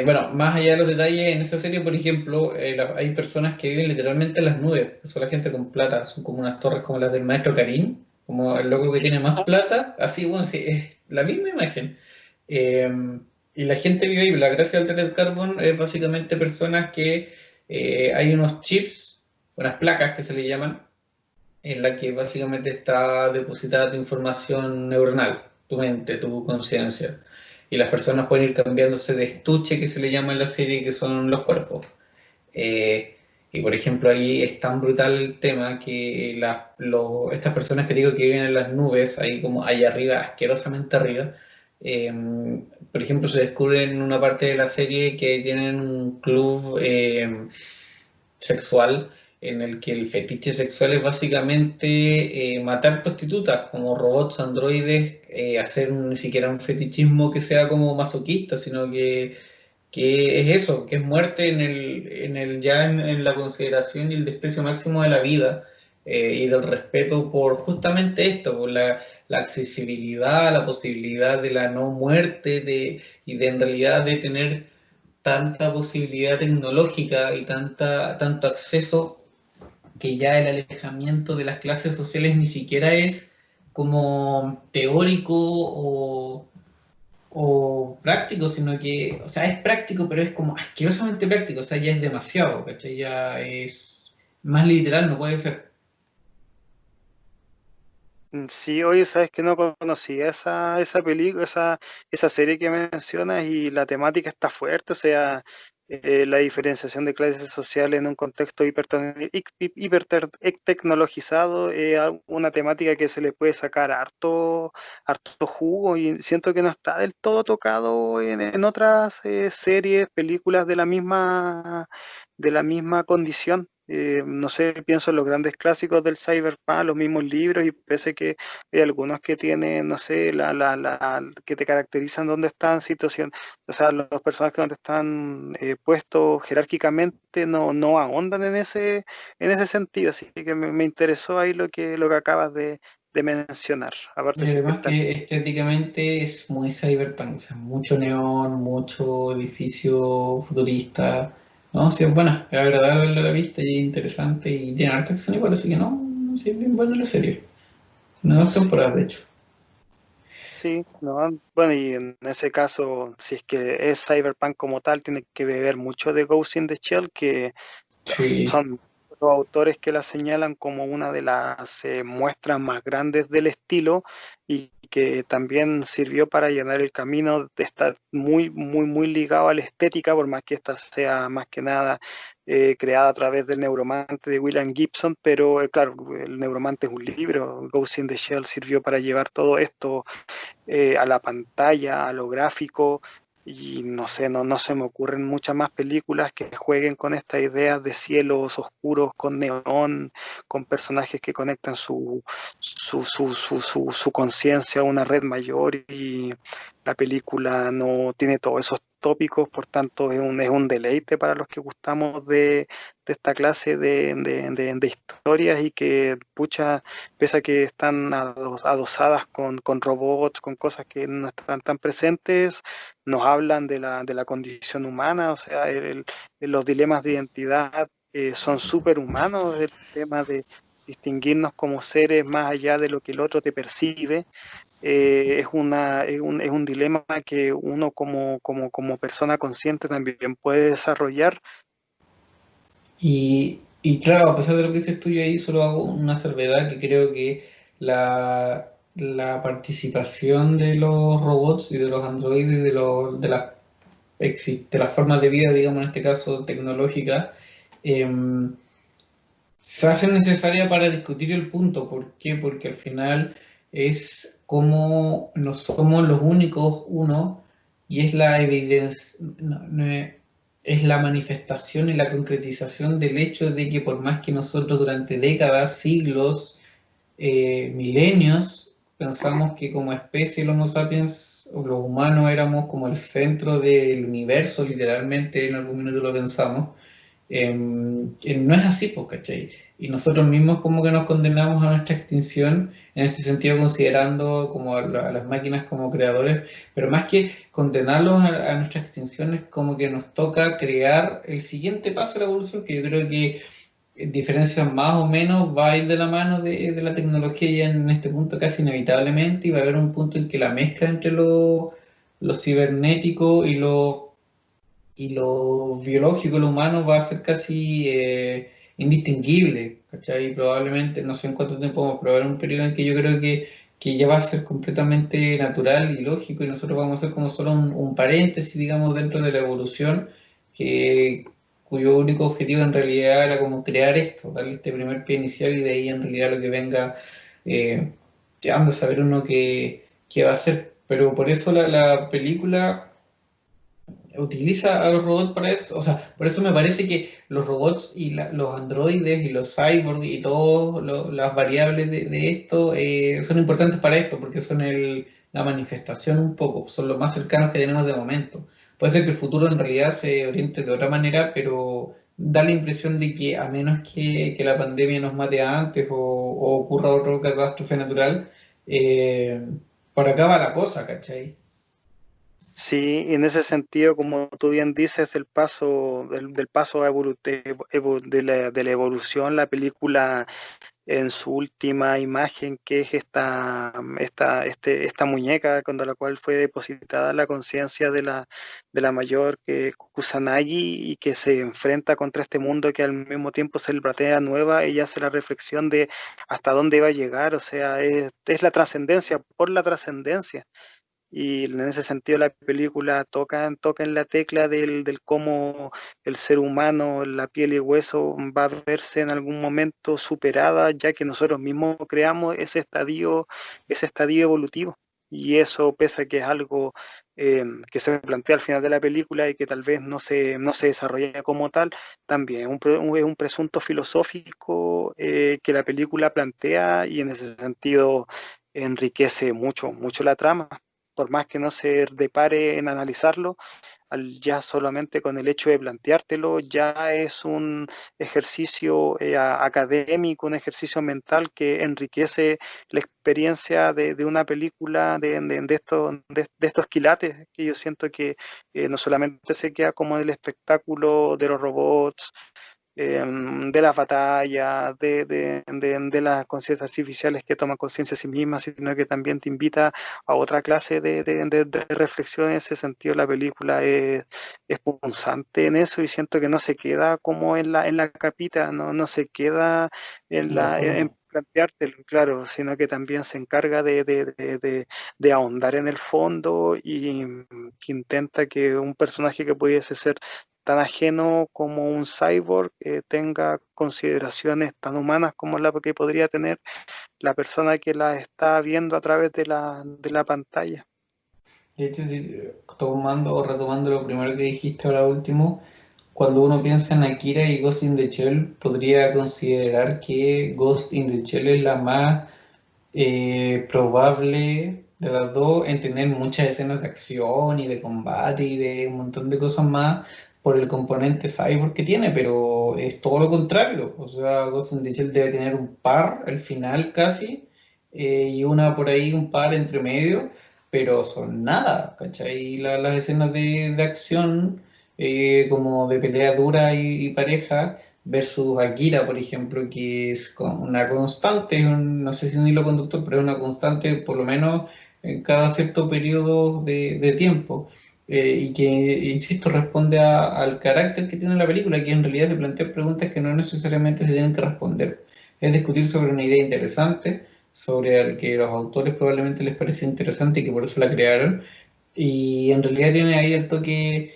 bueno, más allá de los detalles, en esa serie, por ejemplo, hay personas que viven literalmente en las nubes, que son la gente con plata, son como unas torres como las del maestro Karim, como el loco que tiene más plata, así, bueno, sí, es la misma imagen. Eh, y la gente vive ahí, la gracia del Altered Carbon es básicamente personas que hay unos chips, unas placas que se le llaman, en la que básicamente está depositada tu información neuronal, tu mente, tu conciencia. Y las personas pueden ir cambiándose de estuche, que se le llama en la serie, que son los cuerpos. Eh, y por ejemplo, ahí es tan brutal el tema que estas personas que digo que viven en las nubes, ahí como allá arriba, asquerosamente arriba, Eh, por ejemplo, se descubre en una parte de la serie que tienen un club sexual en el que el fetiche sexual es básicamente matar prostitutas como robots, androides, hacer ni siquiera un fetichismo que sea como masoquista, sino que es eso, que es muerte en la consideración y el desprecio máximo de la vida y del respeto por justamente esto, por la accesibilidad, la posibilidad de la no muerte y de en realidad de tener tanta posibilidad tecnológica y tanto acceso que ya el alejamiento de las clases sociales ni siquiera es como teórico o práctico, sino que, o sea, es práctico, pero es como asquerosamente práctico, o sea, ya es demasiado, ¿cachai? Ya es más literal, no puede ser. Sí, oye, sabes que no conocía esa película, esa serie que mencionas y la temática está fuerte, o sea, la diferenciación de clases sociales en un contexto hipertecnologizado, una temática que se le puede sacar harto jugo y siento que no está del todo tocado en otras series, películas de la misma condición. No sé, pienso en los grandes clásicos del cyberpunk, los mismos libros, y parece que hay algunos que tienen, no sé, que te caracterizan dónde están situación, o sea, los personajes donde están puestos jerárquicamente no ahondan en ese sentido, así que me interesó ahí lo que acabas de mencionar. Aparte Y sí que además está, que estéticamente es muy cyberpunk, o sea, mucho neón, mucho edificio futurista. No, sí es buena, es agradable verla a la vista y es interesante y tiene harta acción igual, así que no, sí es bien buena la serie. Tiene dos sí, temporadas, de hecho. sí, no, bueno, y en ese caso, si es que es cyberpunk como tal, tiene que beber mucho de Ghost in the Shell, que Sí. son los autores que la señalan como una de las muestras más grandes del estilo y que también sirvió para llenar el camino de estar muy ligado a la estética, por más que esta sea más que nada creada a través del Neuromante de William Gibson, pero claro, el Neuromante es un libro, Ghost in the Shell sirvió para llevar todo esto a la pantalla, a lo gráfico, y no sé, no se me ocurren muchas más películas que jueguen con estas ideas de cielos oscuros, con neón, con personajes que conectan su conciencia a una red mayor y la película no tiene todos esos tópicos, por tanto es un deleite para los que gustamos de esta clase de historias y que, pucha, pese a que están adosadas con robots, con cosas que no están tan presentes, nos hablan de la condición humana, o sea, los dilemas de identidad son súper humanos, el tema de distinguirnos como seres más allá de lo que el otro te percibe, es un dilema que uno como persona consciente también puede desarrollar. Y claro, a pesar de lo que dices tú, yo ahí solo hago una salvedad que creo que la participación de los robots y de los androides, de las formas de vida, digamos en este caso tecnológicas, em, se hace necesaria para discutir el punto. ¿Por qué? Porque al final es como no somos los únicos, uno, y es la evidencia, es la manifestación y la concretización del hecho de que por más que nosotros durante décadas, siglos, milenios, pensamos que como especie el Homo sapiens o los humanos éramos como el centro del universo, literalmente en algún minuto lo pensamos, no es así, pues, ¿cachai? Y nosotros mismos como que nos condenamos a nuestra extinción, en este sentido considerando como a las máquinas como creadores, pero más que condenarlos a nuestra extinción es como que nos toca crear el siguiente paso de la evolución, que yo creo que diferencias más o menos va a ir de la mano de la tecnología ya en este punto casi inevitablemente y va a haber un punto en que la mezcla entre lo cibernético y lo biológico, lo humano, va a ser casi indistinguible, ¿cachai? Probablemente, no sé en cuánto tiempo vamos, pero va a haber un periodo en que yo creo que ya va a ser completamente natural y lógico y nosotros vamos a ser como solo un paréntesis, digamos, dentro de la evolución, que, cuyo único objetivo en realidad era como crear esto, darle este primer pie inicial y de ahí en realidad lo que venga, ya anda a saber uno que va a ser. pero por eso la película utiliza a los robots para eso. O sea, por eso me parece que los robots y los androides y los cyborgs y todas las variables de esto son importantes para esto, porque son la manifestación un poco, son los más cercanos que tenemos de momento. Puede ser que el futuro en realidad se oriente de otra manera, pero da la impresión de que a menos que la pandemia nos mate antes o ocurra otra catástrofe natural, eh, por acá va la cosa, ¿cachai? Sí, y en ese sentido, como tú bien dices, del paso de la evolución, la película en su última imagen, que es esta muñeca con la cual fue depositada la conciencia de la mayor que Kusanagi y que se enfrenta contra este mundo que al mismo tiempo se le plantea nueva, ella hace la reflexión de hasta dónde va a llegar, o sea, es la trascendencia por la trascendencia. Y en ese sentido la película toca en la tecla del cómo el ser humano, la piel y hueso, va a verse en algún momento superada, ya que nosotros mismos creamos ese estadio evolutivo. Y eso, pese a que es algo que se plantea al final de la película y que tal vez no se desarrolla como tal, también es un presunto filosófico que la película plantea y en ese sentido enriquece mucho la trama por más que no se depare en analizarlo, ya solamente con el hecho de planteártelo, ya es un ejercicio académico, un ejercicio mental que enriquece la experiencia de una película de estos quilates, que yo siento que no solamente se queda como en el espectáculo de los robots, de las batallas, de las conciencias artificiales que toman conciencia a sí mismas, sino que también te invita a otra clase de reflexión. En ese sentido, la película es punzante en eso y siento que no se queda como en la capita, no se queda En la en forma. planteártelo, claro, sino que también se encarga de ahondar en el fondo y que intenta que un personaje que pudiese ser tan ajeno como un cyborg tenga consideraciones tan humanas como la que podría tener la persona que la está viendo a través de la pantalla. De hecho, tomando o retomando lo primero que dijiste ahora último, cuando uno piensa en Akira y Ghost in the Shell, podría considerar que Ghost in the Shell es la más probable de las dos en tener muchas escenas de acción y de combate y de un montón de cosas más por el componente cyborg que tiene, pero es todo lo contrario. O sea, Ghost in the Shell debe tener un par al final casi y una por ahí, un par entre medio, pero son nada, ¿cachai? Y las escenas de acción como de pelea dura y pareja versus Akira, por ejemplo, que es una constante, no sé si un hilo conductor, pero es una constante por lo menos en cada cierto periodo de tiempo. Y que, insisto, responde al carácter que tiene la película, que en realidad es de plantear preguntas que no necesariamente se tienen que responder. Es discutir sobre una idea interesante, sobre el que los autores probablemente les pareció interesante y que por eso la crearon. Y en realidad tiene ahí el toque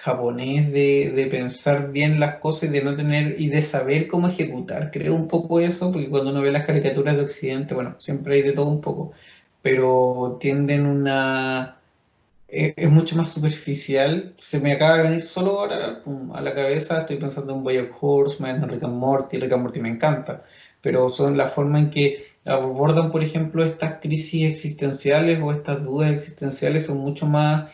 japonés de pensar bien las cosas y de no tener y de saber cómo ejecutar. Creo un poco eso, porque cuando uno ve las caricaturas de Occidente, bueno, siempre hay de todo un poco, pero tienden es mucho más superficial. Se me acaba de venir solo ahora pum, a la cabeza, estoy pensando en BoJack Horseman, en Rick and Morty me encanta, pero son la forma en que abordan, por ejemplo, estas crisis existenciales o estas dudas existenciales son mucho más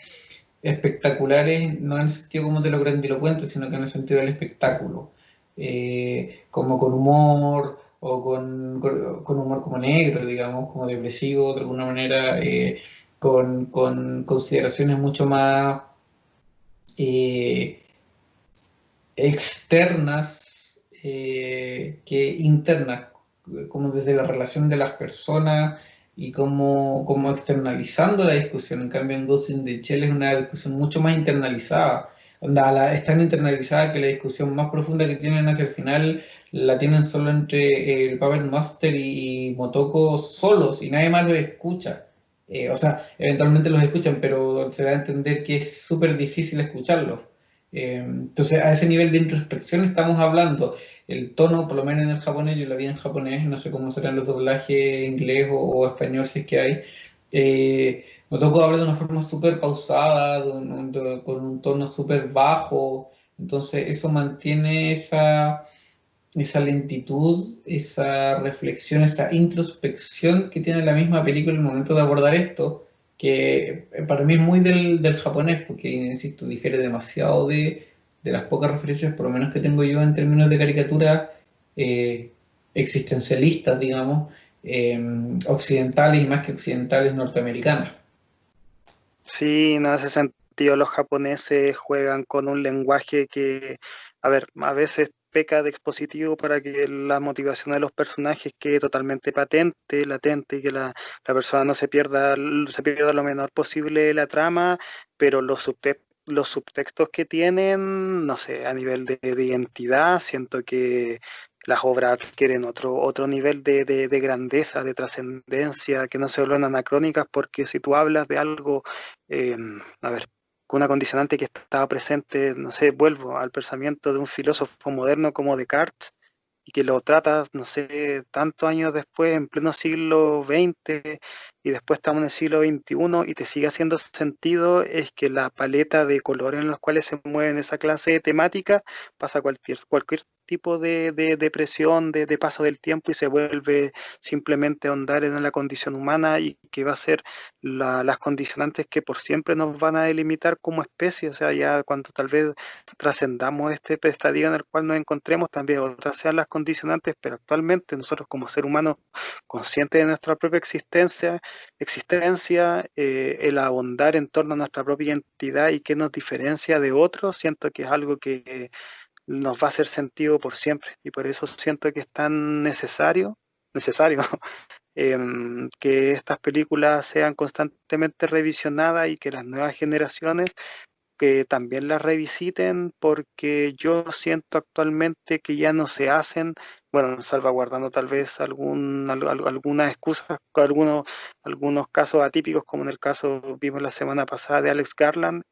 espectaculares, no en el sentido como de lo grandilocuente, sino que en el sentido del espectáculo. Como con humor o con humor como negro, digamos, como depresivo de alguna manera, con consideraciones mucho más eh, externas que internas, como desde la relación de las personas y como externalizando la discusión. En cambio, en Ghost in the Shell es una discusión mucho más internalizada. Onda, es tan internalizada que la discusión más profunda que tienen hacia el final la tienen solo entre el Puppet Master y Motoko solos y nadie más los escucha. O sea, eventualmente los escuchan, pero se da a entender que es súper difícil escucharlos. Entonces, a ese nivel de introspección estamos hablando. El tono, por lo menos en el japonés, yo la vi en japonés, no sé cómo serán los doblajes inglés o español si es que hay, Motoko habla de una forma súper pausada, con un tono súper bajo, entonces eso mantiene esa lentitud, esa reflexión, esa introspección que tiene la misma película en el momento de abordar esto, que para mí es muy del japonés, porque, insisto, difiere demasiado de las pocas referencias, por lo menos que tengo yo en términos de caricatura eh, existencialistas, digamos, occidentales y más que occidentales norteamericanas. Sí, en ese sentido los japoneses juegan con un lenguaje que, a ver, a veces peca de expositivo para que la motivación de los personajes quede totalmente patente, latente, y que la persona no se pierda lo menor posible de la trama, pero los subtextos que tienen, no sé, a nivel de identidad, siento que las obras adquieren otro nivel de grandeza, de trascendencia, que no se vuelven anacrónicas, porque si tú hablas de algo eh, a ver, con una condicionante que estaba presente, no sé, vuelvo al pensamiento de un filósofo moderno como Descartes, y que lo trata, no sé, tantos años después, en pleno siglo XX, y después estamos en el siglo XXI, y te sigue haciendo sentido, es que la paleta de colores en los cuales se mueven esa clase de temática pasa cualquier tipo de presión, de paso del tiempo, y se vuelve simplemente ahondar en la condición humana, y que va a ser las condicionantes que por siempre nos van a delimitar como especie. O sea, ya cuando tal vez trascendamos este estadio en el cual nos encontremos, también otras sean las condicionantes, pero actualmente nosotros como ser humano conscientes de nuestra propia existencia, el ahondar en torno a nuestra propia identidad y qué nos diferencia de otros, siento que es algo que nos va a hacer sentido por siempre, y por eso siento que es tan necesario que estas películas sean constantemente revisionadas, y que las nuevas generaciones que también las revisiten, porque yo siento actualmente que ya no se hacen, bueno, salvaguardando tal vez algunas excusas, algunos casos atípicos, como en el caso vimos la semana pasada de Alex Garland.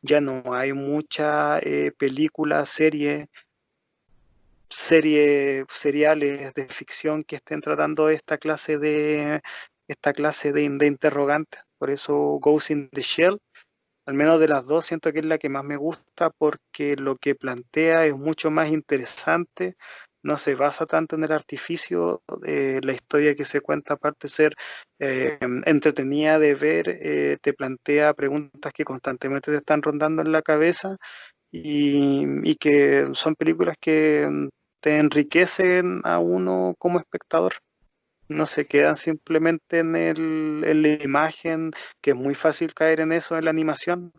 Ya no hay mucha película, seriales de ficción que estén tratando esta clase de interrogantes. Por eso Ghost in the Shell, al menos de las dos, siento que es la que más me gusta, porque lo que plantea es mucho más interesante, no se basa tanto en el artificio, la historia que se cuenta, aparte de ser entretenida de ver, te plantea preguntas que constantemente te están rondando en la cabeza, y que son películas que te enriquecen a uno como espectador. No se quedan simplemente en la imagen, que es muy fácil caer en eso en la animación.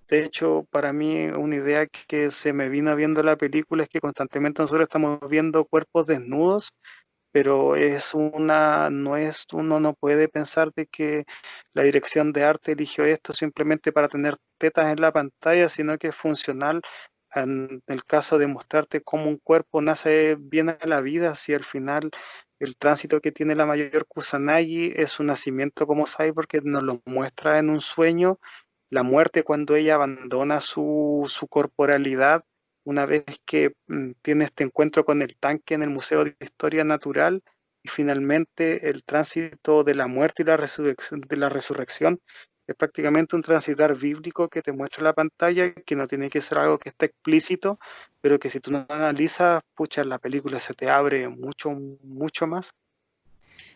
De hecho, para mí una idea que se me vino viendo la película es que constantemente nosotros estamos viendo cuerpos desnudos, pero uno no puede pensar de que la dirección de arte eligió esto simplemente para tener tetas en la pantalla, sino que es funcional en el caso de mostrarte cómo un cuerpo nace bien a la vida, si al final el tránsito que tiene la mayor Kusanagi es su nacimiento como cyborg, que nos lo muestra en un sueño, la muerte cuando ella abandona su corporalidad, una vez que tiene este encuentro con el tanque en el Museo de Historia Natural, y finalmente el tránsito de la muerte y la resurrección es prácticamente un transitar bíblico que te muestra la pantalla, que no tiene que ser algo que esté explícito, pero que si tú no analizas, pucha, la película se te abre mucho, mucho más.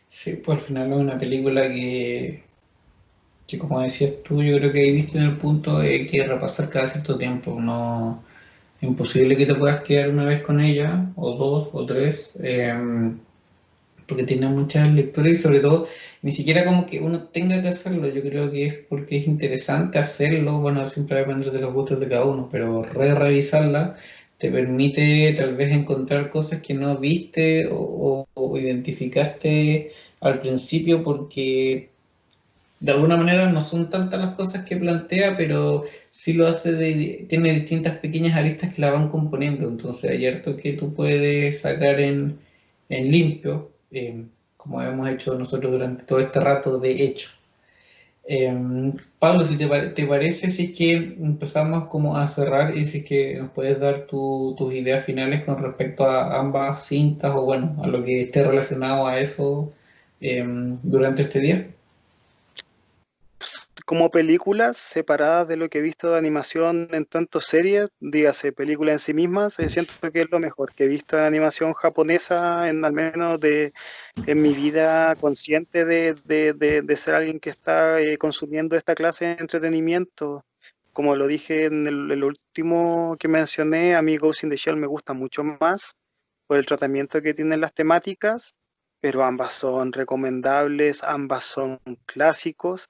Sí, pues al final es una película que como decías tú, yo creo que ahí viste en el punto de que repasar cada cierto tiempo. No, es imposible que te puedas quedar una vez con ella, o dos, o tres, porque tiene muchas lecturas y sobre todo, ni siquiera como que uno tenga que hacerlo. Yo creo que es porque es interesante hacerlo. Bueno, siempre va a depender de los gustos de cada uno, pero revisarla te permite tal vez encontrar cosas que no viste o identificaste al principio porque de alguna manera no son tantas las cosas que plantea, pero sí lo hace tiene distintas pequeñas aristas que la van componiendo. Entonces hay harto que tú puedes sacar en limpio, como hemos hecho nosotros durante todo este rato de hecho. Pablo, si te parece, si es que empezamos como a cerrar y si es que nos puedes dar tus ideas finales con respecto a ambas cintas o bueno, a lo que esté relacionado a eso durante este día. como películas separadas de lo que he visto de animación en tantas series, dígase películas en sí mismas, siento que es lo mejor que he visto de animación japonesa, en al menos en mi vida consciente de ser alguien que está consumiendo esta clase de entretenimiento. Como lo dije en el último que mencioné, a mí Ghost in the Shell me gusta mucho más por el tratamiento que tienen las temáticas, pero ambas son recomendables, ambas son clásicos,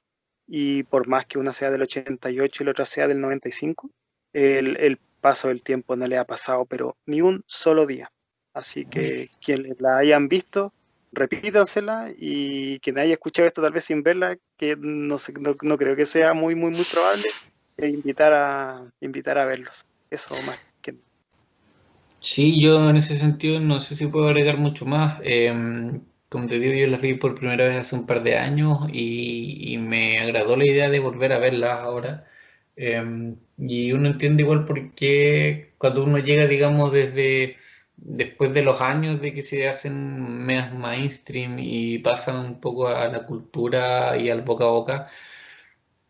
y por más que una sea del 88 y la otra sea del 95, el paso del tiempo no le ha pasado, pero ni un solo día. Así que quienes la hayan visto, repítansela, y quien haya escuchado esto tal vez sin verla, que no creo que sea muy probable, invitar a verlos. Eso más que Sí, yo en ese sentido no sé si puedo agregar mucho más. Como te digo, yo las vi por primera vez hace un par de años y me agradó la idea de volver a verlas ahora. Y uno entiende igual por qué cuando uno llega, digamos, desde después de los años de que se hacen más mainstream y pasan un poco a la cultura y al boca a boca,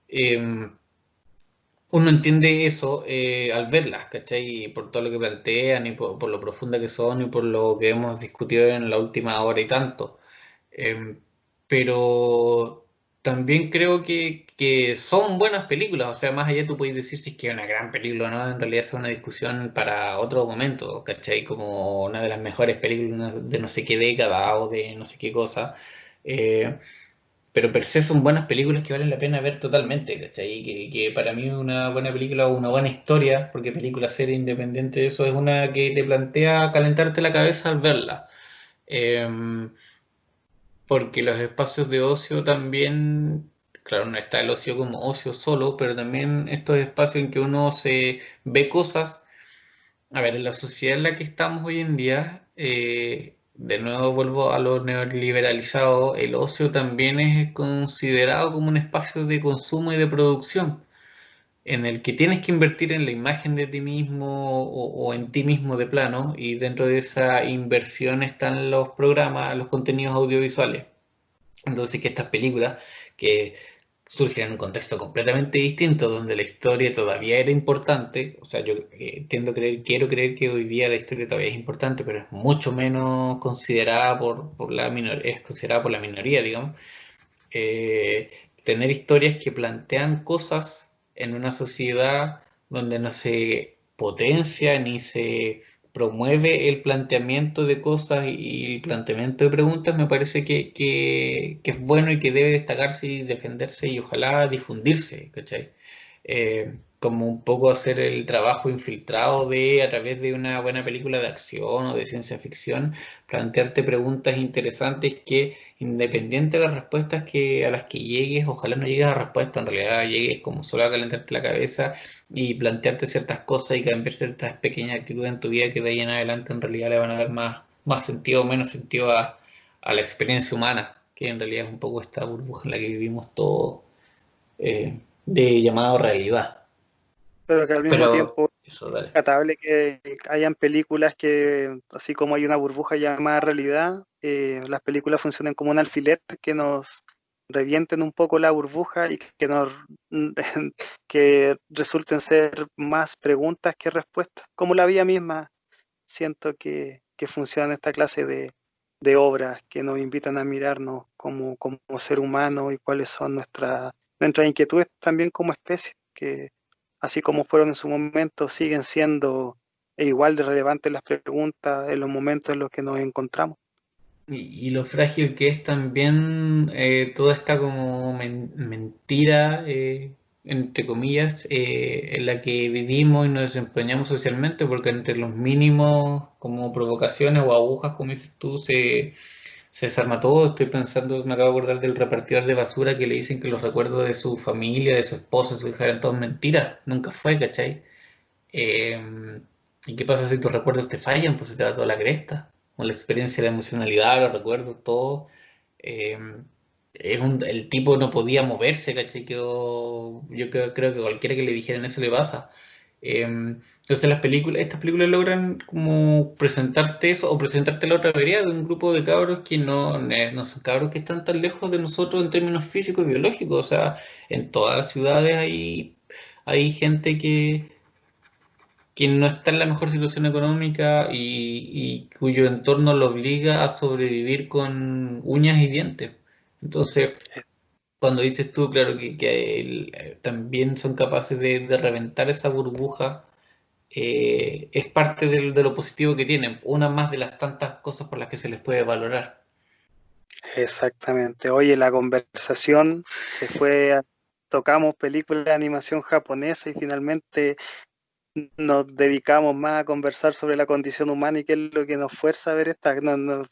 em, uno entiende eso al verlas, ¿cachai? Y por todo lo que plantean y por lo profunda que son y por lo que hemos discutido en la última hora y tanto. Eh, pero también creo que son buenas películas, o sea, más allá tú puedes decir si es que es una gran película o no, en realidad es una discusión para otro momento, ¿cachai? Como una de las mejores películas de no sé qué década o de no sé qué cosa. Eh, pero per se son buenas películas que valen la pena ver totalmente, ¿cachai? Que para mí una buena película o una buena historia, porque película serie independiente de eso, es una que te plantea calentarte la cabeza al verla. Em, Porque los espacios de ocio también, claro, no está el ocio como ocio solo, pero también estos espacios en que uno se ve cosas. A ver, en la sociedad en la que estamos hoy en día, de nuevo vuelvo a lo neoliberalizado, el ocio también es considerado como un espacio de consumo y de producción, en el que tienes que invertir en la imagen de ti mismo o en ti mismo de plano, y dentro de esa inversión están los programas, los contenidos audiovisuales. Entonces, que estas películas que surgen en un contexto completamente distinto, donde la historia todavía era importante, o sea, yo quiero creer que hoy día la historia todavía es importante, pero es mucho menos considerada por la minoría, es considerada por la minoría, digamos. eh, Tener historias que plantean cosas en una sociedad donde no se potencia ni se promueve el planteamiento de cosas y el planteamiento de preguntas, me parece que es bueno y que debe destacarse y defenderse y ojalá difundirse, ¿cachai? Como un poco hacer el trabajo infiltrado de, a través de una buena película de acción o de ciencia ficción, plantearte preguntas interesantes que, independiente de las respuestas a las que llegues, ojalá no llegues a respuesta, en realidad llegues como solo a calentarte la cabeza y plantearte ciertas cosas y cambiar ciertas pequeñas actitudes en tu vida que de ahí en adelante en realidad le van a dar más sentido o menos sentido a la experiencia humana, que en realidad es un poco esta burbuja en la que vivimos todos, de llamado realidad. pero que al mismo Pero tiempo eso, dale. rescatable que hayan películas que, así como hay una burbuja llamada realidad, las películas funcionan como un alfiler que nos revienten un poco la burbuja y que nos que resulten ser más preguntas que respuestas. Como la vida misma, siento que funciona esta clase de obras que nos invitan a mirarnos como ser humano y cuáles son nuestras inquietudes también como especie, que así como fueron en su momento, siguen siendo igual de relevantes las preguntas en los momentos en los que nos encontramos. Y lo frágil que es también toda esta como mentira, entre comillas, en la que vivimos y nos desempeñamos socialmente, porque entre los mínimos como provocaciones o agujas, como dices tú, se desarma todo. Estoy pensando, me acabo de acordar del repartidor de basura que le dicen que los recuerdos de su familia, de su esposa, de su hija eran todos mentiras. Nunca fue, ¿cachai? Eh, ¿Y qué pasa si tus recuerdos te fallan? Pues se te va toda la cresta. Con la experiencia, la emocionalidad, los recuerdos, todo. Eh, el tipo no podía moverse, ¿cachai? Yo creo que cualquiera que le dijeran eso le pasa. Eh, Entonces estas películas logran como presentarte eso o presentarte la otra vereda de un grupo de cabros que no son cabros que están tan lejos de nosotros en términos físicos y biológicos. O sea, en todas las ciudades hay gente que no está en la mejor situación económica y cuyo entorno lo obliga a sobrevivir con uñas y dientes. Entonces, cuando dices tú, claro, que también son capaces de reventar esa burbuja, es parte de lo positivo que tienen, una más de las tantas cosas por las que se les puede valorar. Exactamente. Oye, la conversación se fue, tocamos películas de animación japonesa y finalmente nos dedicamos más a conversar sobre la condición humana y qué es lo que nos fuerza a ver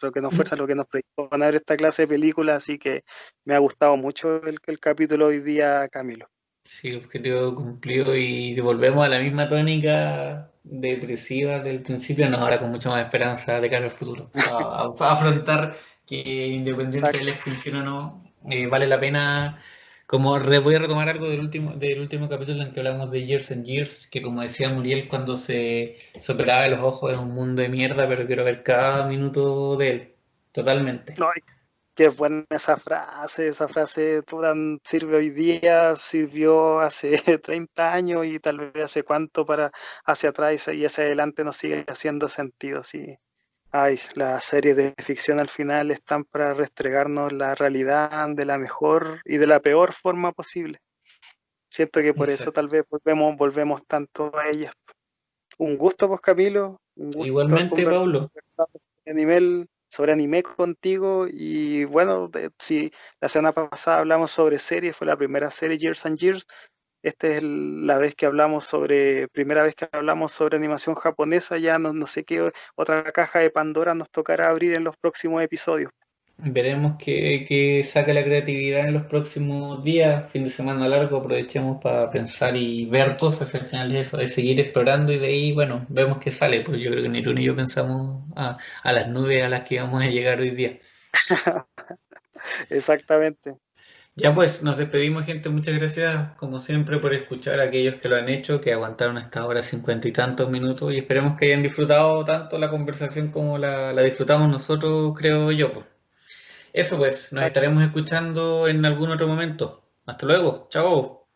lo que nos fuerza, lo que nos predispone a ver esta clase de películas, así que me ha gustado mucho el capítulo hoy día, Camilo. Sí, objetivo cumplido y volvemos a la misma tónica depresiva del principio, no, ahora con mucha más esperanza de cara al futuro. A afrontar que independiente de Exacto. la extinción o no, vale la pena. Como voy a retomar algo del último capítulo en que hablamos de Years and Years, que como decía Muriel cuando se operaba de los ojos, es un mundo de mierda, pero quiero ver cada minuto de él, totalmente. No, qué buena esa frase toda sirve hoy día, sirvió hace 30 años y tal vez hace cuánto para hacia atrás y hacia adelante nos sigue haciendo sentido, sí. Ay, las series de ficción al final están para restregarnos la realidad de la mejor y de la peor forma posible. Siento que por eso Exacto. tal vez volvemos tanto a ellas. Un gusto, pues Camilo, un gusto haber Igualmente, Paulo. conversado sobre anime contigo y bueno, si la semana pasada hablamos sobre series, fue la primera serie Years and Years, esta es primera vez que hablamos sobre animación japonesa, ya no sé qué otra caja de Pandora nos tocará abrir en los próximos episodios. Veremos qué saca la creatividad en los próximos días, fin de semana largo, aprovechemos para pensar y ver cosas al final de eso, de seguir explorando y de ahí, bueno, vemos qué sale, pues yo creo que ni tú ni yo pensamos a las nubes a las que vamos a llegar hoy día. Exactamente. Ya pues, nos despedimos gente, muchas gracias como siempre por escuchar a aquellos que lo han hecho, que aguantaron hasta ahora 50 y tantos minutos y esperemos que hayan disfrutado tanto la conversación como la disfrutamos nosotros, creo yo, pues. Eso pues, nos Exacto. estaremos escuchando en algún otro momento. Hasta luego, chao.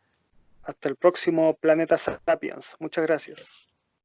Hasta el próximo Planeta Sapiens. Muchas gracias.